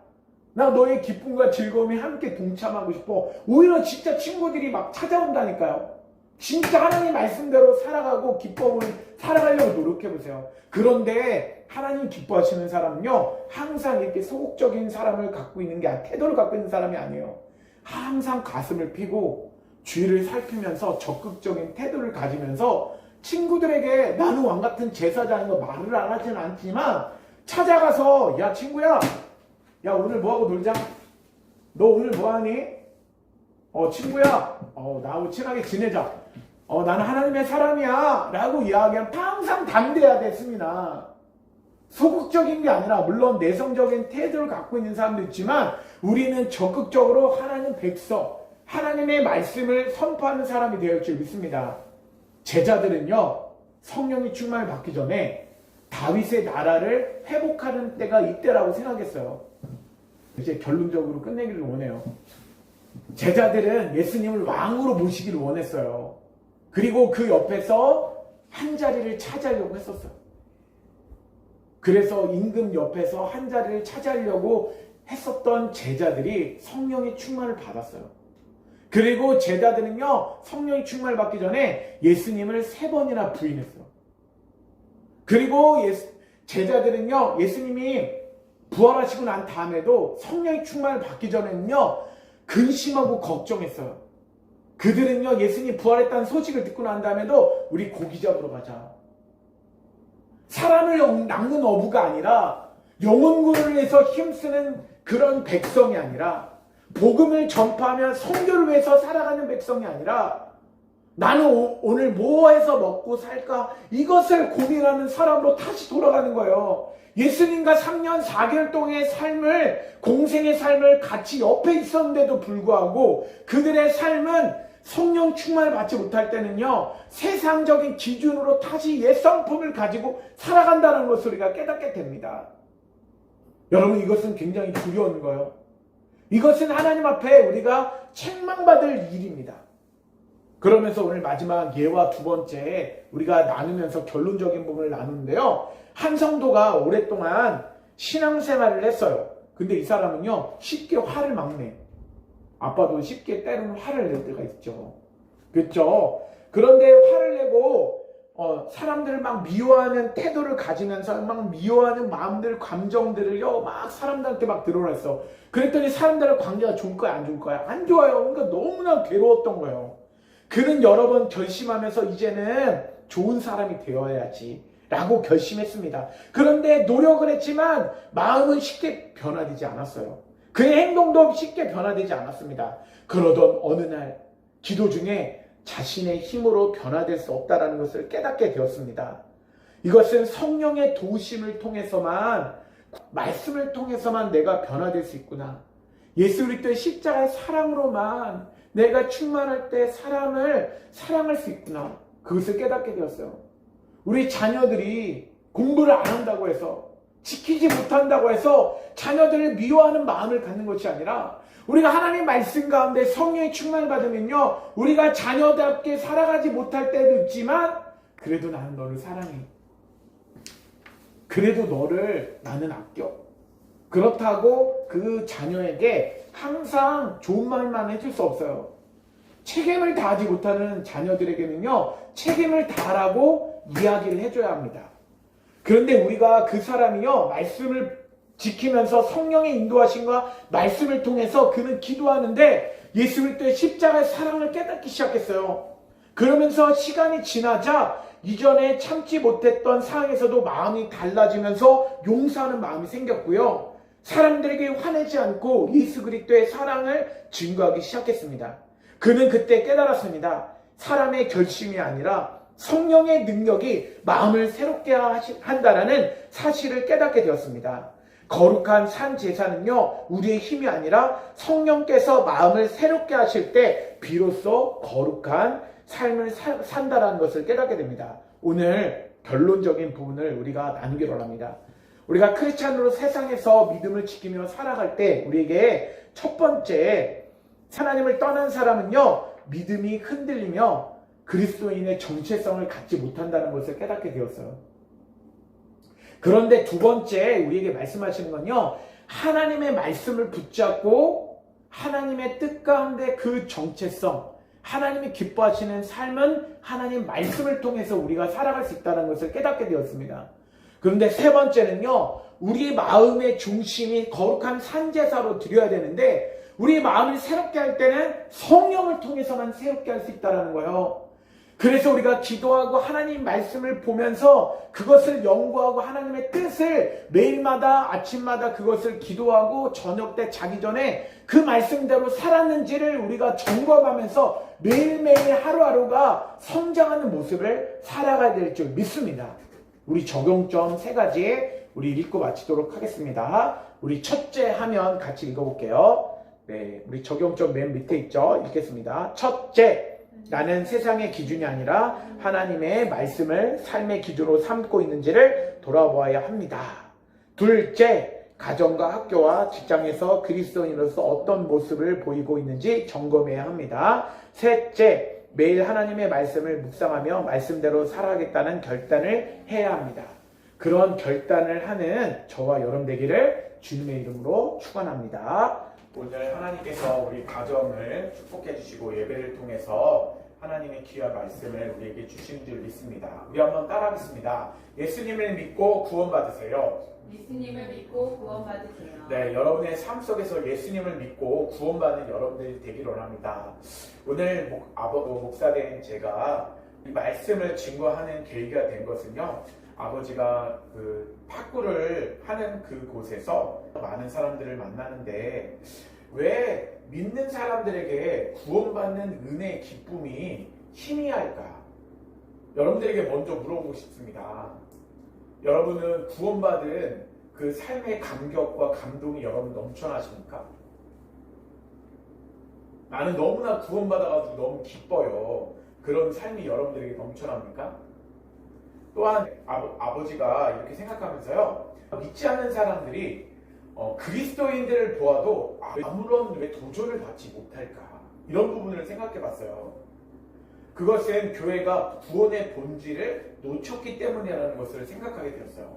나 너의 기쁨과 즐거움에 함께 동참하고 싶어. 오히려 진짜 친구들이 막 찾아온다니까요. 진짜 하나님 말씀대로 살아가고 기쁨을 살아가려고 노력해보세요. 그런데 하나님 기뻐하시는 사람은요, 항상 이렇게 소극적인 사람을 갖고 있는 게 태도를 갖고 있는 사람이 아니에요. 항상 가슴을 피고 주위를 살피면서 적극적인 태도를 가지면서 친구들에게 나는 왕같은 제사장인 거 말을 안 하지는 않지만 찾아가서 야 친구야, 야 오늘 뭐하고 놀자? 너 오늘 뭐하니? 친구야, 나하고 친하게 지내자. 나는 하나님의 사람이야 라고 이야기하면 항상 담대해야 됐습니다. 소극적인 게 아니라 물론 내성적인 태도를 갖고 있는 사람도 있지만 우리는 적극적으로 하나님 백성, 하나님의 말씀을 선포하는 사람이 되어 있을 줄 믿습니다. 제자들은요, 성령이 충만을 받기 전에 다윗의 나라를 회복하는 때가 이때라고 생각했어요. 이제 결론적으로 끝내기를 원해요. 제자들은 예수님을 왕으로 모시기를 원했어요. 그리고 그 옆에서 한 자리를 차지하려고 했었어요. 그래서 임금 옆에서 한 자리를 차지하려고 했었던 제자들이 성령의 충만을 받았어요. 그리고 제자들은요, 성령의 충만을 받기 전에 예수님을 3번이나 부인했어요. 그리고 제자들은요, 예수님이 부활하시고 난 다음에도 성령의 충만을 받기 전에는요, 근심하고 걱정했어요. 그들은요, 예수님이 부활했다는 소식을 듣고 난 다음에도 우리 고기 잡으러 가자. 사람을 낚는 어부가 아니라 영혼구원을 위해서 힘쓰는 그런 백성이 아니라, 복음을 전파하며 선교를 위해서 살아가는 백성이 아니라, 나는 오늘 뭐 해서 먹고 살까? 이것을 고민하는 사람으로 다시 돌아가는 거예요. 예수님과 3년 4개월 동안의 삶을, 공생의 삶을 같이 옆에 있었는데도 불구하고 그들의 삶은 성령 충만을 받지 못할 때는요, 세상적인 기준으로 다시 옛 성품을 가지고 살아간다는 것을 우리가 깨닫게 됩니다. 여러분, 이것은 굉장히 두려운 거예요. 이것은 하나님 앞에 우리가 책망받을 일입니다. 그러면서 오늘 마지막 예와 두 번째 우리가 나누면서 결론적인 부분을 나누는데요, 한 성도가 오랫동안 신앙생활을 했어요. 근데 이 사람은요, 쉽게 화를 막 내. 아빠도 쉽게 때로는 화를 낼 때가 있죠. 그렇죠? 그런데 화를 내고 사람들을 막 미워하는 태도를 가지면서 막 미워하는 마음들, 감정들을요, 막 사람들한테 막 드러냈어. 그랬더니 사람들의 관계가 좋을 거야, 안 좋을 거야? 안 좋아요. 그러니까 너무나 괴로웠던 거예요. 그는 여러 번 결심하면서 이제는 좋은 사람이 되어야지 라고 결심했습니다. 그런데 노력을 했지만 마음은 쉽게 변화되지 않았어요. 그의 행동도 쉽게 변화되지 않았습니다. 그러던 어느 날 기도 중에 자신의 힘으로 변화될 수 없다는 것을 깨닫게 되었습니다. 이것은 성령의 도우심을 통해서만, 말씀을 통해서만 내가 변화될 수 있구나. 예수 그리스도의 십자가의 사랑으로만 내가 충만할 때 사람을 사랑할 수 있구나. 그것을 깨닫게 되었어요. 우리 자녀들이 공부를 안 한다고 해서, 지키지 못한다고 해서 자녀들을 미워하는 마음을 갖는 것이 아니라, 우리가 하나님 말씀 가운데 성령의 충만을 받으면요, 우리가 자녀답게 살아가지 못할 때도 있지만 그래도 나는 너를 사랑해. 그래도 너를 나는 아껴. 그렇다고 그 자녀에게 항상 좋은 말만 해줄 수 없어요. 책임을 다하지 못하는 자녀들에게는요, 책임을 다하라고 이야기를 해줘야 합니다. 그런데 우리가 그 사람이요, 말씀을 지키면서 성령의 인도하심과 말씀을 통해서 그는 기도하는데 예수 그리스도의 십자가의 사랑을 깨닫기 시작했어요. 그러면서 시간이 지나자 이전에 참지 못했던 상황에서도 마음이 달라지면서 용서하는 마음이 생겼고요, 사람들에게 화내지 않고 예수 그리스도의 사랑을 증거하기 시작했습니다. 그는 그때 깨달았습니다. 사람의 결심이 아니라 성령의 능력이 마음을 새롭게 한다라는 사실을 깨닫게 되었습니다. 거룩한 산 제사는요, 우리의 힘이 아니라 성령께서 마음을 새롭게 하실 때 비로소 거룩한 삶을 산다라는 것을 깨닫게 됩니다. 오늘 결론적인 부분을 우리가 나누기로 합니다. 우리가 크리스찬으로 세상에서 믿음을 지키며 살아갈 때 우리에게 첫 번째, 하나님을 떠난 사람은요, 믿음이 흔들리며 그리스도인의 정체성을 갖지 못한다는 것을 깨닫게 되었어요. 그런데 두 번째 우리에게 말씀하시는 건요, 하나님의 말씀을 붙잡고 하나님의 뜻 가운데 그 정체성, 하나님이 기뻐하시는 삶은 하나님 말씀을 통해서 우리가 살아갈 수 있다는 것을 깨닫게 되었습니다. 그런데 세 번째는요, 우리 마음의 중심이 거룩한 산제사로 드려야 되는데, 우리 마음을 새롭게 할 때는 성령을 통해서만 새롭게 할 수 있다는 거예요. 그래서 우리가 기도하고 하나님 말씀을 보면서 그것을 연구하고 하나님의 뜻을 매일마다 아침마다 그것을 기도하고 저녁 때 자기 전에 그 말씀대로 살았는지를 우리가 점검하면서 매일매일 하루하루가 성장하는 모습을 살아가야 될 줄 믿습니다. 우리 적용점 3가지 우리 읽고 마치도록 하겠습니다. 우리 첫째 화면 같이 읽어볼게요. 네, 우리 적용점 맨 밑에 있죠? 읽겠습니다. 첫째, 나는 세상의 기준이 아니라 하나님의 말씀을 삶의 기준으로 삼고 있는지를 돌아보아야 합니다. 둘째, 가정과 학교와 직장에서 그리스도인으로서 어떤 모습을 보이고 있는지 점검해야 합니다. 셋째, 매일 하나님의 말씀을 묵상하며 말씀대로 살아가겠다는 결단을 해야 합니다. 그런 결단을 하는 저와 여러분 되기를 주님의 이름으로 축원합니다. 오늘 하나님께서 우리 가정을 축복해 주시고 예배를 통해서 하나님의 귀한 말씀을 우리에게 주신 줄 믿습니다. 우리 한번 따라하겠습니다. 예수님을 믿고 구원받으세요. 예수님을 믿고 구원받으세요. 네, 여러분의 삶 속에서 예수님을 믿고 구원받는 여러분들이 되기를 원합니다. 오늘 목사된 제가 이 말씀을 증거하는 계기가 된 것은요, 아버지가 그 탁구를 하는 그곳에서 많은 사람들을 만나는데 왜 믿는 사람들에게 구원받는 은혜의 기쁨이 희미할까? 여러분들에게 먼저 물어보고 싶습니다. 여러분은 구원받은 그 삶의 감격과 감동이 여러분 넘쳐나십니까? 나는 너무나 구원받아가지고 너무 기뻐요. 그런 삶이 여러분들에게 넘쳐납니까? 또한 아버지가 이렇게 생각하면서요, 믿지 않는 사람들이 그리스도인들을 보아도 아무런 왜 도전을 받지 못할까, 이런 부분을 생각해 봤어요. 그것은 교회가 구원의 본질을 놓쳤기 때문이라는 것을 생각하게 되었어요.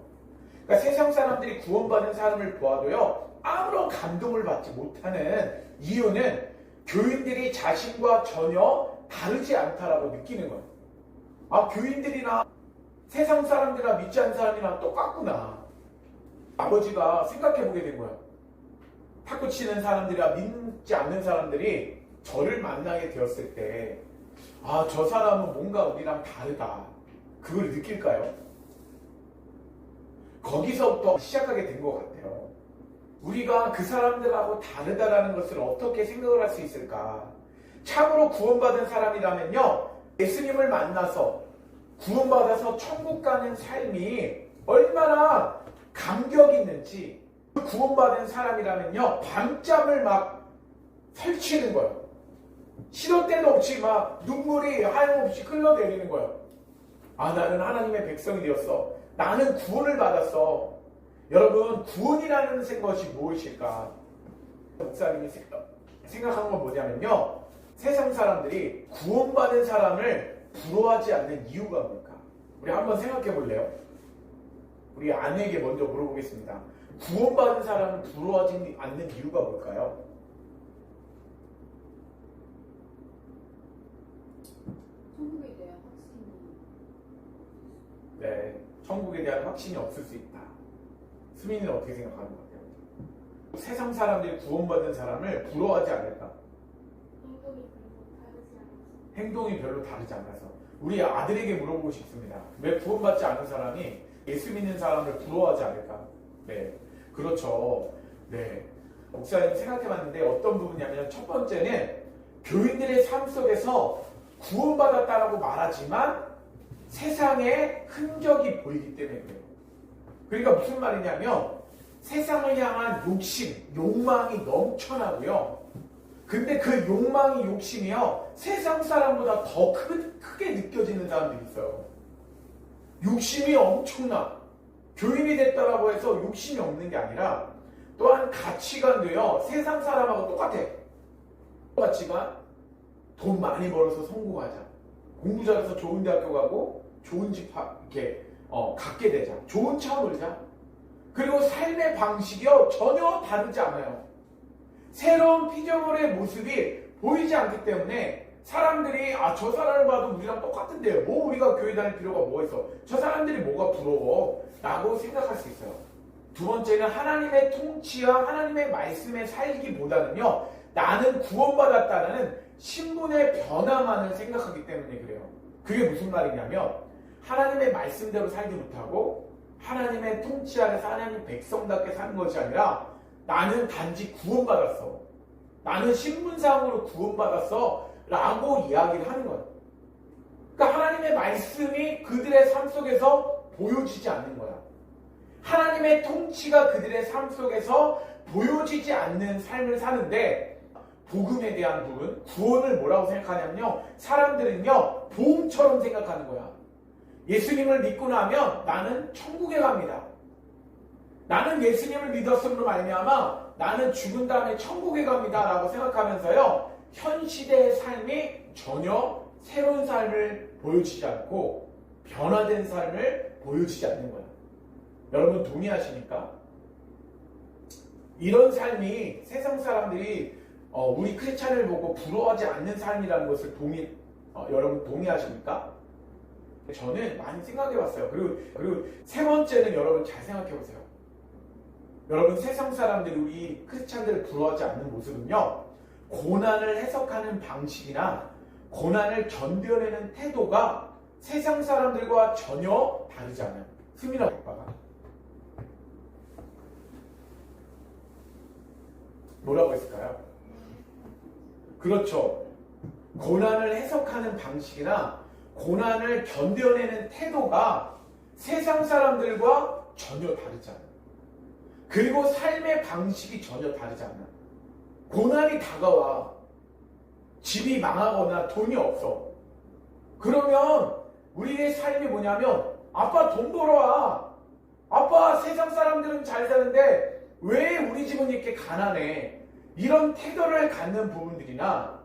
그러니까 세상 사람들이 구원받은 사람을 보아도요, 아무런 감동을 받지 못하는 이유는 교인들이 자신과 전혀 다르지 않다라고 느끼는 거예요. 아, 교인들이나 세상 사람들이나 믿지 않는 사람이랑 똑같구나. 아버지가 생각해보게 된 거예요. 탁구 치는 사람들이나 믿지 않는 사람들이 저를 만나게 되었을 때, 아, 저 사람은 뭔가 우리랑 다르다, 그걸 느낄까요? 거기서부터 시작하게 된 것 같아요. 우리가 그 사람들하고 다르다라는 것을 어떻게 생각을 할 수 있을까? 참으로 구원받은 사람이라면요, 예수님을 만나서 구원받아서 천국 가는 삶이 얼마나 감격 있는지, 구원받은 사람이라면요, 밤잠을 막 설치는 거예요. 시도 때도 없이 막 눈물이 하염없이 흘러내리는 거예요. 아, 나는 하나님의 백성이 되었어. 나는 구원을 받았어. 여러분, 구원이라는 것이 무엇일까? 목사님이 생각한 건 뭐냐면요, 세상 사람들이 구원받은 사람을 부러워하지 않는 이유가 뭘까? 우리 한번 생각해 볼래요? 우리 아내에게 먼저 물어보겠습니다. 구원받은 사람을 부러워하지 않는 이유가 뭘까요? 천국에 대한 확신이. 네, 천국에 대한 확신이 없을 수 있다. 수민이는 어떻게 생각하는 것 같아요? 세상 사람들이 구원받은 사람을 부러워하지 않을까? 행동이 별로 다르지 않아서. 우리 아들에게 물어보고 싶습니다. 왜 구원받지 않은 사람이 예수 믿는 사람을 부러워하지 않을까? 네, 그렇죠. 네, 목사님 생각해봤는데 어떤 부분이냐면, 첫 번째는 교인들의 삶 속에서 구원받았다라고 말하지만 세상에 흔적이 보이기 때문에 그래요. 그러니까 무슨 말이냐면, 세상을 향한 욕심, 욕망이 넘쳐나고요. 근데 그 욕망이, 욕심이요, 세상 사람보다 더 크게 느껴지는 사람들이 있어요. 욕심이 엄청나. 교인이 됐다라고 해서 욕심이 없는 게 아니라, 또한 가치관도요, 세상 사람하고 똑같아. 가치관, 돈 많이 벌어서 성공하자. 공부 잘해서 좋은 대학교 가고 좋은 집 이렇게 갖게 되자. 좋은 차 몰자. 그리고 삶의 방식이요, 전혀 다르지 않아요. 새로운 피조물의 모습이 보이지 않기 때문에 사람들이, 아, 저 사람을 봐도 우리랑 똑같은데 뭐 우리가 교회 다닐 필요가 뭐가 있어? 저 사람들이 뭐가 부러워? 라고 생각할 수 있어요. 두 번째는 하나님의 통치와 하나님의 말씀에 살기보다는요, 나는 구원받았다는 신분의 변화만을 생각하기 때문에 그래요. 그게 무슨 말이냐면, 하나님의 말씀대로 살지 못하고 하나님의 통치 아래서 하나님 백성답게 사는 것이 아니라, 나는 단지 구원받았어, 나는 신분상으로 구원받았어 라고 이야기를 하는 거예요. 그러니까 하나님의 말씀이 그들의 삶 속에서 보여지지 않는 거야. 하나님의 통치가 그들의 삶 속에서 보여지지 않는 삶을 사는데, 복음에 대한 부분, 구원을 뭐라고 생각하냐면요, 사람들은요, 보험처럼 생각하는 거야. 예수님을 믿고 나면 나는 천국에 갑니다. 나는 예수님을 믿었음으로 말미암아 나는 죽은 다음에 천국에 갑니다 라고 생각하면서요, 현 시대의 삶이 전혀 새로운 삶을 보여주지 않고 변화된 삶을 보여주지 않는 거야. 여러분 동의하십니까? 이런 삶이 세상 사람들이 우리 크리스찬을 보고 부러워하지 않는 삶이라는 것을 여러분 동의하십니까? 저는 많이 생각해봤어요. 그리고 세 번째는 여러분 잘 생각해보세요. 여러분 세상 사람들이 우리 크리스찬들을 부러워하지 않는 모습은요, 고난을 해석하는 방식이나 고난을 견뎌내는 태도가 세상 사람들과 전혀 다르지 않아요. 스미너 백바가 뭐라고 했을까요? 그렇죠. 고난을 해석하는 방식이나 고난을 견뎌내는 태도가 세상 사람들과 전혀 다르지 않아요. 그리고 삶의 방식이 전혀 다르지 않아요. 고난이 다가와. 집이 망하거나 돈이 없어. 그러면 우리의 삶이 뭐냐면, 아빠 돈 벌어와. 아빠 세상 사람들은 잘 사는데 왜 우리 집은 이렇게 가난해. 이런 태도를 갖는 부분들이나,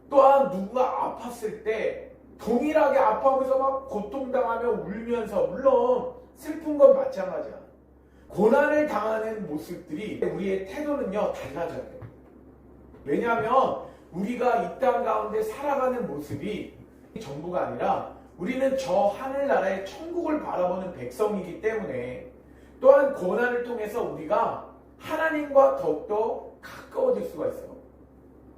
또한 누가 아팠을 때 동일하게 아파하면서 막 고통당하며 울면서, 물론 슬픈 건 마찬가지야. 고난을 당하는 모습들이 우리의 태도는요 달라져야 돼요. 왜냐하면 우리가 이 땅 가운데 살아가는 모습이 전부가 아니라 우리는 저 하늘나라의 천국을 바라보는 백성이기 때문에, 또한 고난을 통해서 우리가 하나님과 더욱더 가까워질 수가 있어요.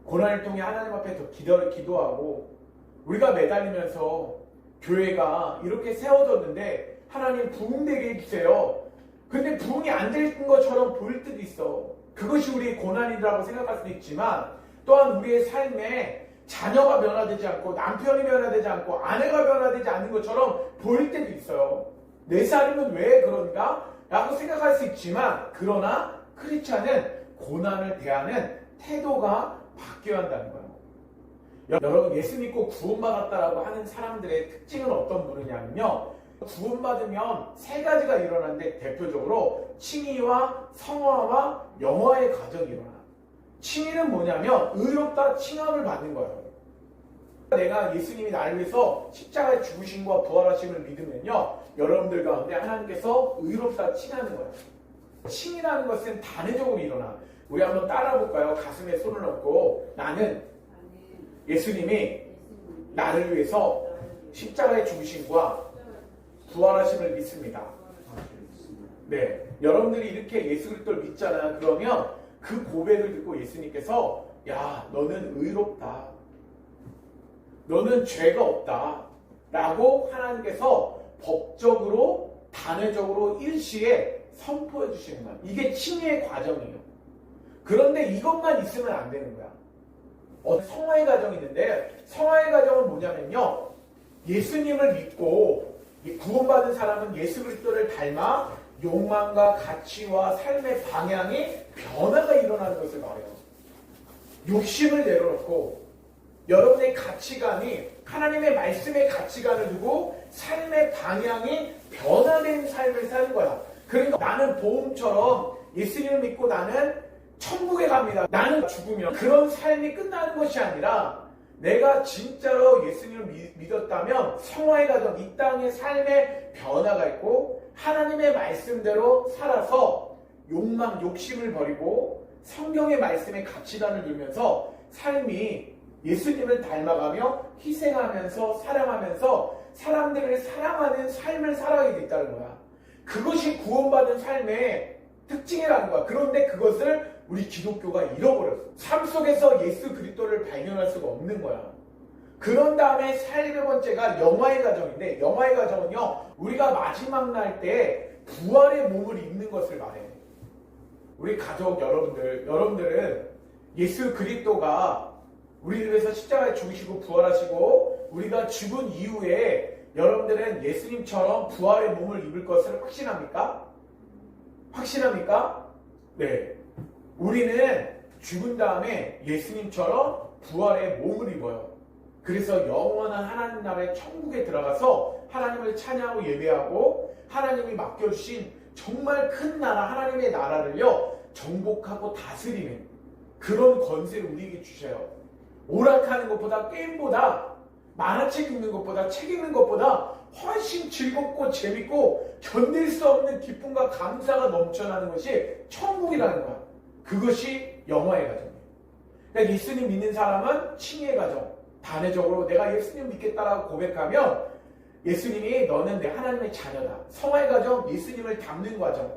고난을 통해 하나님 앞에 더 기도하고, 우리가 매달리면서 교회가 이렇게 세워졌는데 하나님 부흥되게 해주세요. 근데 부흥이 안 될 것처럼 보일 때도 있어. 그것이 우리의 고난이라고 생각할 수도 있지만, 또한 우리의 삶에 자녀가 변화되지 않고 남편이 변화되지 않고 아내가 변화되지 않는 것처럼 보일 때도 있어요. 내 삶은 왜 그런가? 라고 생각할 수 있지만, 그러나 크리스찬은 고난을 대하는 태도가 바뀌어야 한다는 거예요. 여러분, 예수 믿고 구원받았다라고 하는 사람들의 특징은 어떤 분이냐면요, 구원받으면 세 가지가 일어나는데, 대표적으로 칭의와 성화와 영화의 과정이 일어나. 칭의는 뭐냐면 의롭다 칭함을 받는 거예요. 내가 예수님이 나를 위해서 십자가에 죽으심과 부활하심을 믿으면요, 여러분들 가운데 하나님께서 의롭다 칭하는 거예요. 칭이라는 것은 단회적으로 일어나. 우리 한번 따라 볼까요? 가슴에 손을 얹고, 나는 예수님이 나를 위해서 십자가에 죽으심과 부활하심을 믿습니다. 네, 여러분들이 이렇게 예수 그리스도를 믿잖아요. 그러면 그 고백을 듣고 예수님께서, 야, 너는 의롭다, 너는 죄가 없다 라고 하나님께서 법적으로 단회적으로 일시에 선포해 주시는 거야. 이게 칭의의 과정이에요. 그런데 이것만 있으면 안 되는 거야. 성화의 과정이 있는데, 성화의 과정은 뭐냐면요, 예수님을 믿고 구원받은 사람은 예수 그리스도를 닮아 욕망과 가치와 삶의 방향이 변화가 일어나는 것을 말해요. 욕심을 내려놓고 여러분의 가치관이 하나님의 말씀의 가치관을 두고 삶의 방향이 변화된 삶을 사는 거야. 그러니까 나는 보험처럼 예수님을 믿고 나는 천국에 갑니다, 나는 죽으면, 그런 삶이 끝나는 것이 아니라, 내가 진짜로 예수님을 믿었다면 성화의 과정, 이 땅의 삶의 변화가 있고 하나님의 말씀대로 살아서 욕망, 욕심을 버리고 성경의 말씀의 가치관을 누리면서 삶이 예수님을 닮아가며 희생하면서 사랑하면서 사람들을 사랑하는 삶을 살아가게 됐다는 거야. 그것이 구원받은 삶의 특징이라는 거야. 그런데 그것을 우리 기독교가 잃어버렸어. 삶 속에서 예수 그리스도를 발견할 수가 없는 거야. 그런 다음에 세 번째가 영화의 과정인데, 영화의 과정은요, 우리가 마지막 날 때 부활의 몸을 입는 것을 말해. 우리 가족 여러분들은 예수 그리스도가 우리를 위해서 십자가에 죽으시고 부활하시고 우리가 죽은 이후에 여러분들은 예수님처럼 부활의 몸을 입을 것을 확신합니까? 확신합니까? 네. 우리는 죽은 다음에 예수님처럼 부활의 몸을 입어요. 그래서 영원한 하나님 나라의 천국에 들어가서 하나님을 찬양하고 예배하고 하나님이 맡겨주신 정말 큰 나라, 하나님의 나라를요, 정복하고 다스리는 그런 권세를 우리에게 주셔요. 오락하는 것보다, 게임보다, 만화책 읽는 것보다, 책 읽는 것보다 훨씬 즐겁고 재밌고 견딜 수 없는 기쁨과 감사가 넘쳐나는 것이 천국이라는 거야. 그것이 영화의 과정이에요. 그러니까 예수님 믿는 사람은 칭의의 과정, 단회적으로 내가 예수님 믿겠다라고 고백하면 예수님이 너는 내 하나님의 자녀다. 성화의 과정, 예수님을 닮는 과정,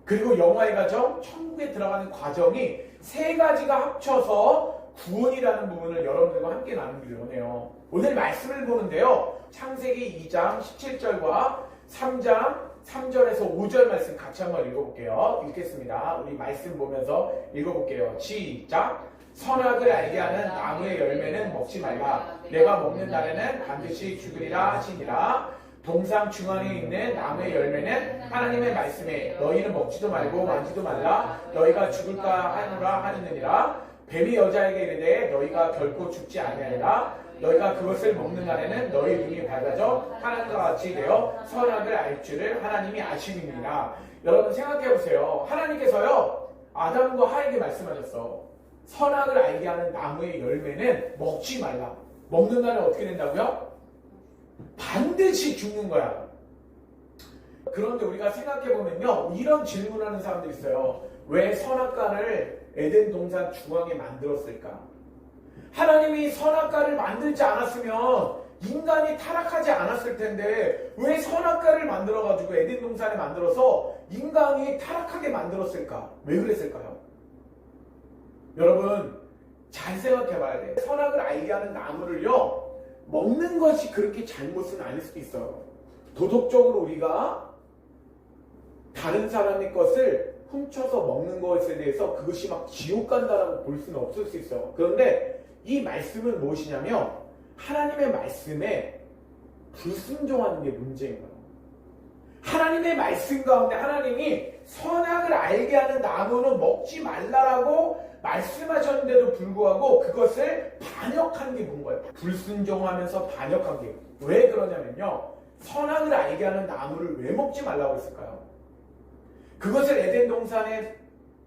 그리고 영화의 과정, 천국에 들어가는 과정이 세 가지가 합쳐서 구원이라는 부분을 여러분들과 함께 나누기를 원해요. 오늘 말씀을 보는데요. 창세기 2장 17절과 3장 3절에서 5절 말씀 같이 한번 읽어볼게요. 읽겠습니다. 우리 말씀 보면서 읽어볼게요. 시작! 선악을 알게 하는 나무의 열매는 먹지 말라. 내가 먹는 날에는 반드시 죽으리라 하시니라. 동상 중앙에 있는 나무의 열매는 하나님의 말씀에 너희는 먹지도 말고 만지도 말라. 너희가 죽을까 하노라 하느니라. 뱀이 여자에게 이르되 너희가 결코 죽지 아니하리라. 너희가 그것을 먹는 날에는 너희 눈이 밝아져 하나님과 같이 되어 선악을 알 줄을 하나님이 아심이니라. 여러분 생각해보세요. 하나님께서요 아담과 하에게 말씀하셨어. 선악을 알게 하는 나무의 열매는 먹지 말라. 먹는 날은 어떻게 된다고요? 반드시 죽는 거야. 그런데 우리가 생각해보면요 이런 질문하는 사람들이 있어요. 왜 선악과를 에덴 동산 중앙에 만들었을까? 하나님이 선악과를 만들지 않았으면 인간이 타락하지 않았을 텐데 왜 선악과를 만들어가지고 에덴 동산에 만들어서 인간이 타락하게 만들었을까? 왜 그랬을까요? 여러분 잘 생각해봐야 돼. 선악을 알게 하는 나무를요 먹는 것이 그렇게 잘못은 아닐 수도 있어요. 도덕적으로 우리가 다른 사람의 것을 훔쳐서 먹는 것에 대해서 그것이 막 지옥 간다라고 볼 수는 없을 수 있어요. 그런데 이 말씀은 무엇이냐면 하나님의 말씀에 불순종하는 게 문제인 거예요. 하나님의 말씀 가운데 하나님이 선악을 알게 하는 나무는 먹지 말라라고 말씀하셨는데도 불구하고 그것을 반역한 게 뭔 거예요? 불순종하면서 반역한 게. 왜 그러냐면요. 선악을 알게 하는 나무를 왜 먹지 말라고 했을까요? 그것을 에덴 동산에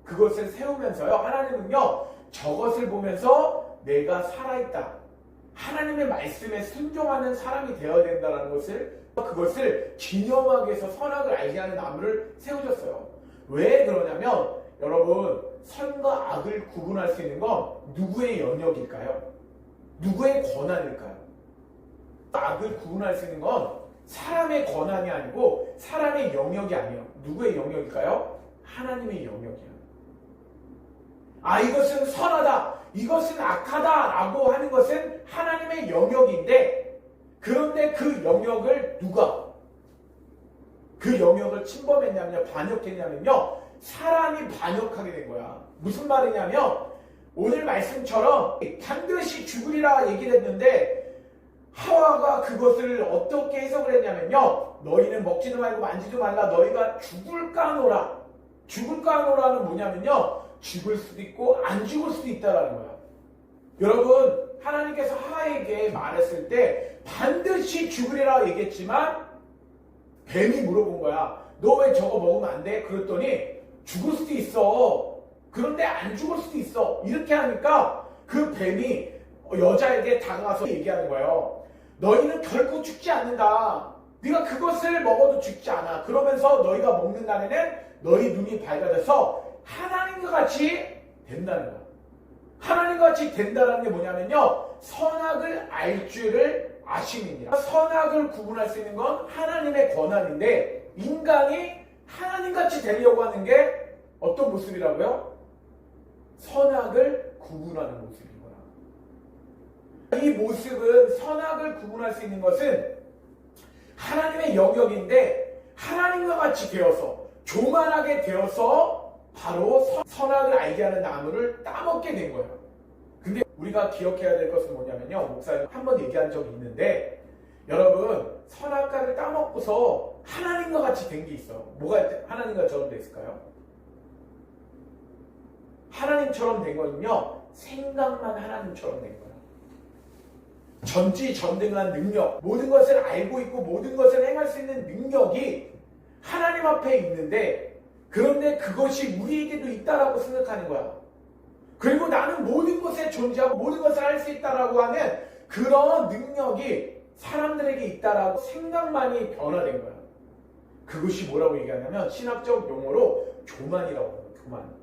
그것을 세우면서요. 하나님은요. 저것을 보면서 내가 살아있다. 하나님의 말씀에 순종하는 사람이 되어야 된다는 것을 그것을 기념하기 위해서 선악을 알게 하는 나무를 세우셨어요. 왜 그러냐면 여러분 선과 악을 구분할 수 있는 건 누구의 영역일까요? 누구의 권한일까요? 악을 구분할 수 있는 건 사람의 권한이 아니고 사람의 영역이 아니에요. 누구의 영역일까요? 하나님의 영역이에요. 아 이것은 선하다, 이것은 악하다 라고 하는 것은 하나님의 영역인데 그런데 그 영역을 누가 그 영역을 침범했냐면요 반역했냐면요 사람이 반역하게 된 거야. 무슨 말이냐면 오늘 말씀처럼 반드시 죽으리라 얘기를 했는데 하와가 그것을 어떻게 해석을 했냐면요 너희는 먹지도 말고 만지도 말라. 너희가 죽을까 하노라. 죽을까 하노라는 뭐냐면요 죽을 수도 있고 안 죽을 수도 있다라는 거야. 여러분 하나님께서 하와에게 말했을 때 반드시 죽으리라 얘기했지만 뱀이 물어본 거야. 너 왜 저거 먹으면 안 돼? 그랬더니 죽을 수도 있어. 그런데 안 죽을 수도 있어. 이렇게 하니까 그 뱀이 여자에게 다가가서 얘기하는 거예요. 너희는 결코 죽지 않는다. 네가 그것을 먹어도 죽지 않아. 그러면서 너희가 먹는 날에는 너희 눈이 밝아져서 하나님과 같이 된다는 거야. 하나님과 같이 된다는 게 뭐냐면요 선악을 알 줄을 아심이니라. 선악을 구분할 수 있는 건 하나님의 권한인데 인간이 하나님같이 되려고 하는 게 어떤 모습이라고요? 선악을 구분하는 모습인 거야. 이 모습은 선악을 구분할 수 있는 것은 하나님의 영역인데 하나님과 같이 되어서 교만하게 되어서 바로 선악을 알게 하는 나무를 따먹게 된 거예요. 근데 우리가 기억해야 될 것은 뭐냐면요 목사님 한번 얘기한 적이 있는데 여러분 선악과를 따먹고서 하나님과 같이 된 게 있어요. 뭐가 하나님과처럼 됐을까요? 하나님처럼 된 거는요 생각만 하나님처럼 된 거예요. 전지전능한 능력, 모든 것을 알고 있고 모든 것을 행할 수 있는 능력이 하나님 앞에 있는데 그런데 그것이 우리에게도 있다라고 생각하는 거야. 그리고 나는 모든 것에 존재하고 모든 것을 할 수 있다라고 하는 그런 능력이 사람들에게 있다라고 생각만이 변화된 거야. 그것이 뭐라고 얘기하냐면 신학적 용어로 교만이라고 해요. 교만.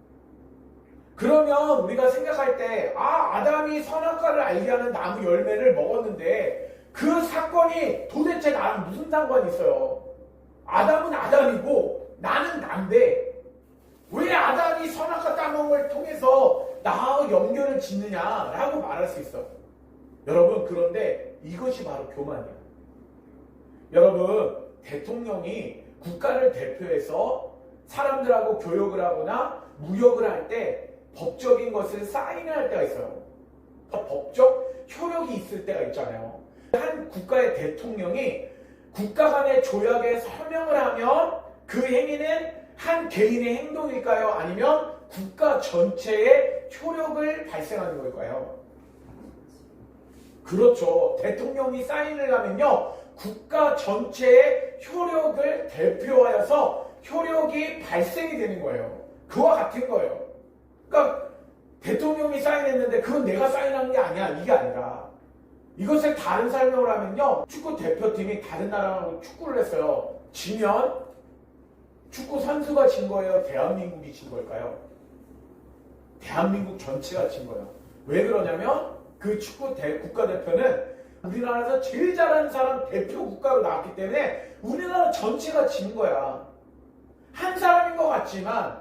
그러면 우리가 생각할 때, 아담이 선악과를 알게 하는 나무 열매를 먹었는데 그 사건이 도대체 나랑 무슨 상관이 있어요? 아담은 아담이고 나는 난데 왜 아담이 선악과 따먹은 걸 통해서 나하고 연결을 짓느냐라고 말할 수 있어. 여러분, 그런데 이것이 바로 교만이에요. 여러분, 대통령이 국가를 대표해서 사람들하고 교역을 하거나 무역을 할 때 법적인 것을 사인을 할 때가 있어요. 법적 효력이 있을 때가 있잖아요. 한 국가의 대통령이 국가 간의 조약에 서명을 하면 그 행위는 한 개인의 행동일까요? 아니면 국가 전체의 효력을 발생하는 걸까요? 그렇죠. 대통령이 사인을 하면요, 국가 전체의 효력을 대표하여서 효력이 발생이 되는 거예요. 그와 같은 거예요. 그러니까 대통령이 사인했는데 그건 내가 사인한 게 아니야, 이게 아니라 이것을 다른 설명을 하면요, 축구 대표팀이 다른 나라하고 축구를 했어요. 지면 축구 선수가 진 거예요? 대한민국이 진 걸까요? 대한민국 전체가 진 거예요. 왜 그러냐면 그 축구 국가대표는 우리나라에서 제일 잘하는 사람 대표 국가로 나왔기 때문에 우리나라 전체가 진 거야. 한 사람인 것 같지만,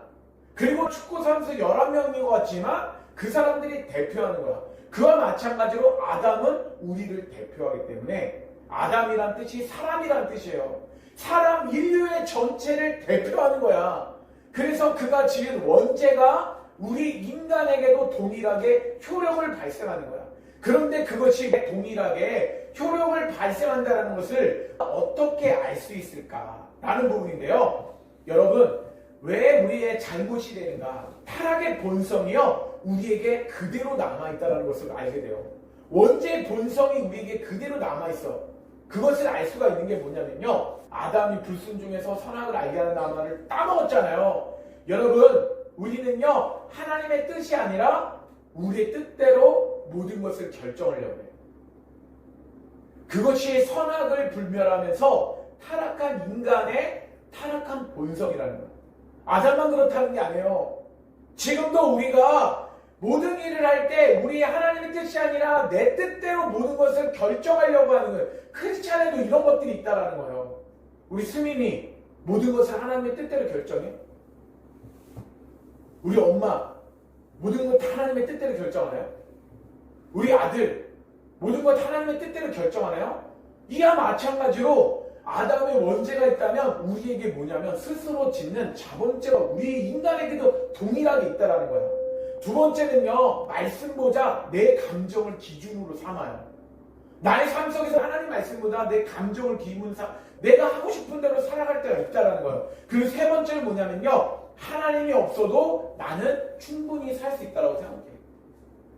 그리고 축구 선수 11명인 것 같지만 그 사람들이 대표하는 거야. 그와 마찬가지로 아담은 우리를 대표하기 때문에 아담이란 뜻이 사람이란 뜻이에요. 사람 인류의 전체를 대표하는 거야. 그래서 그가 지은 원죄가 우리 인간에게도 동일하게 효력을 발생하는 거야. 그런데 그것이 동일하게 효력을 발생한다는 것을 어떻게 알 수 있을까라는 부분인데요. 여러분, 왜 우리의 잘못이 되는가? 타락의 본성이요, 우리에게 그대로 남아있다는 것을 알게 돼요. 원죄의 본성이 우리에게 그대로 남아있어. 그것을 알 수가 있는 게 뭐냐면요, 아담이 불순종해서 선악을 알게 하는 나무를 따먹었잖아요. 여러분, 우리는요, 하나님의 뜻이 아니라 우리의 뜻대로 모든 것을 결정하려고 해요. 그것이 선악을 불멸하면서 타락한 인간의 타락한 본성이라는 거예요. 아담만 그렇다는 게 아니에요. 지금도 우리가 모든 일을 할 때 우리 하나님의 뜻이 아니라 내 뜻대로 모든 것을 결정하려고 하는 거예요. 크리스찬에도 이런 것들이 있다라는 거예요. 우리 스님이 모든 것을 하나님의 뜻대로 결정해? 우리 엄마 모든 것 다 하나님의 뜻대로 결정하나요? 우리 아들 모든 것 하나님의 뜻대로 결정하나요? 이와 마찬가지로 아담의 원죄가 있다면 우리에게 뭐냐면 스스로 짓는 자본죄가 우리 인간에게도 동일하게 있다라는 거예요. 두 번째는요, 말씀보다 내 감정을 기준으로 삼아요. 나의 삶 속에서 하나님 말씀보다 내 감정을 기준으로 내가 하고 싶은 대로 살아갈 때가 있다라는 거예요. 그리고 세 번째는 뭐냐면요, 하나님이 없어도 나는 충분히 살 수 있다고 생각해요.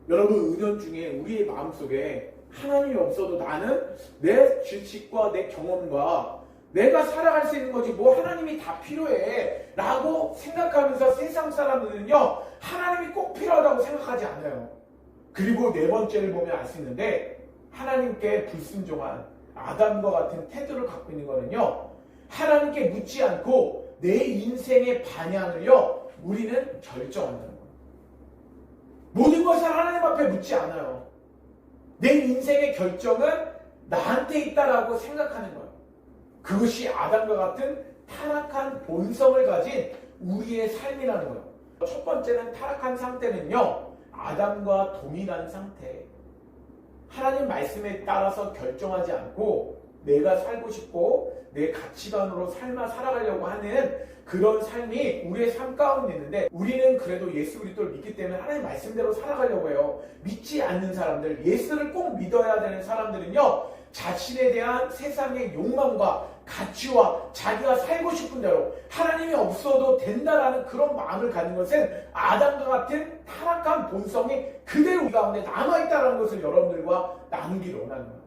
여러분, 은연중에 우리의 마음속에 하나님이 없어도 나는 내 지식과 내 경험과 내가 살아갈 수 있는 거지 뭐 하나님이 다 필요해 라고 생각하면서 세상 사람들은요, 하나님이 꼭 필요하다고 생각하지 않아요. 그리고 네 번째를 보면 알 수 있는데, 하나님께 불순종한 아담과 같은 태도를 갖고 있는 거는요, 하나님께 묻지 않고 내 인생의 방향을요, 우리는 결정한다는 거예요. 모든 것을 하나님 앞에 묻지 않아요. 내 인생의 결정은 나한테 있다라고 생각하는 거예요. 그것이 아담과 같은 타락한 본성을 가진 우리의 삶이라는 거예요. 첫 번째는 타락한 상태는요, 아담과 동일한 상태. 하나님 말씀에 따라서 결정하지 않고 내가 살고 싶고 내 가치관으로 살아가려고 하는 그런 삶이 우리의 삶 가운데 있는데, 우리는 그래도 예수 그리스도를 믿기 때문에 하나님 말씀대로 살아가려고 해요. 믿지 않는 사람들, 예수를 꼭 믿어야 되는 사람들은요, 자신에 대한 세상의 욕망과 가치와 자기가 살고 싶은 대로 하나님이 없어도 된다라는 그런 마음을 갖는 것은 아담과 같은 타락한 본성이 그대로 우리 가운데 남아있다는 것을 여러분들과 나누기를 원하는 거예요.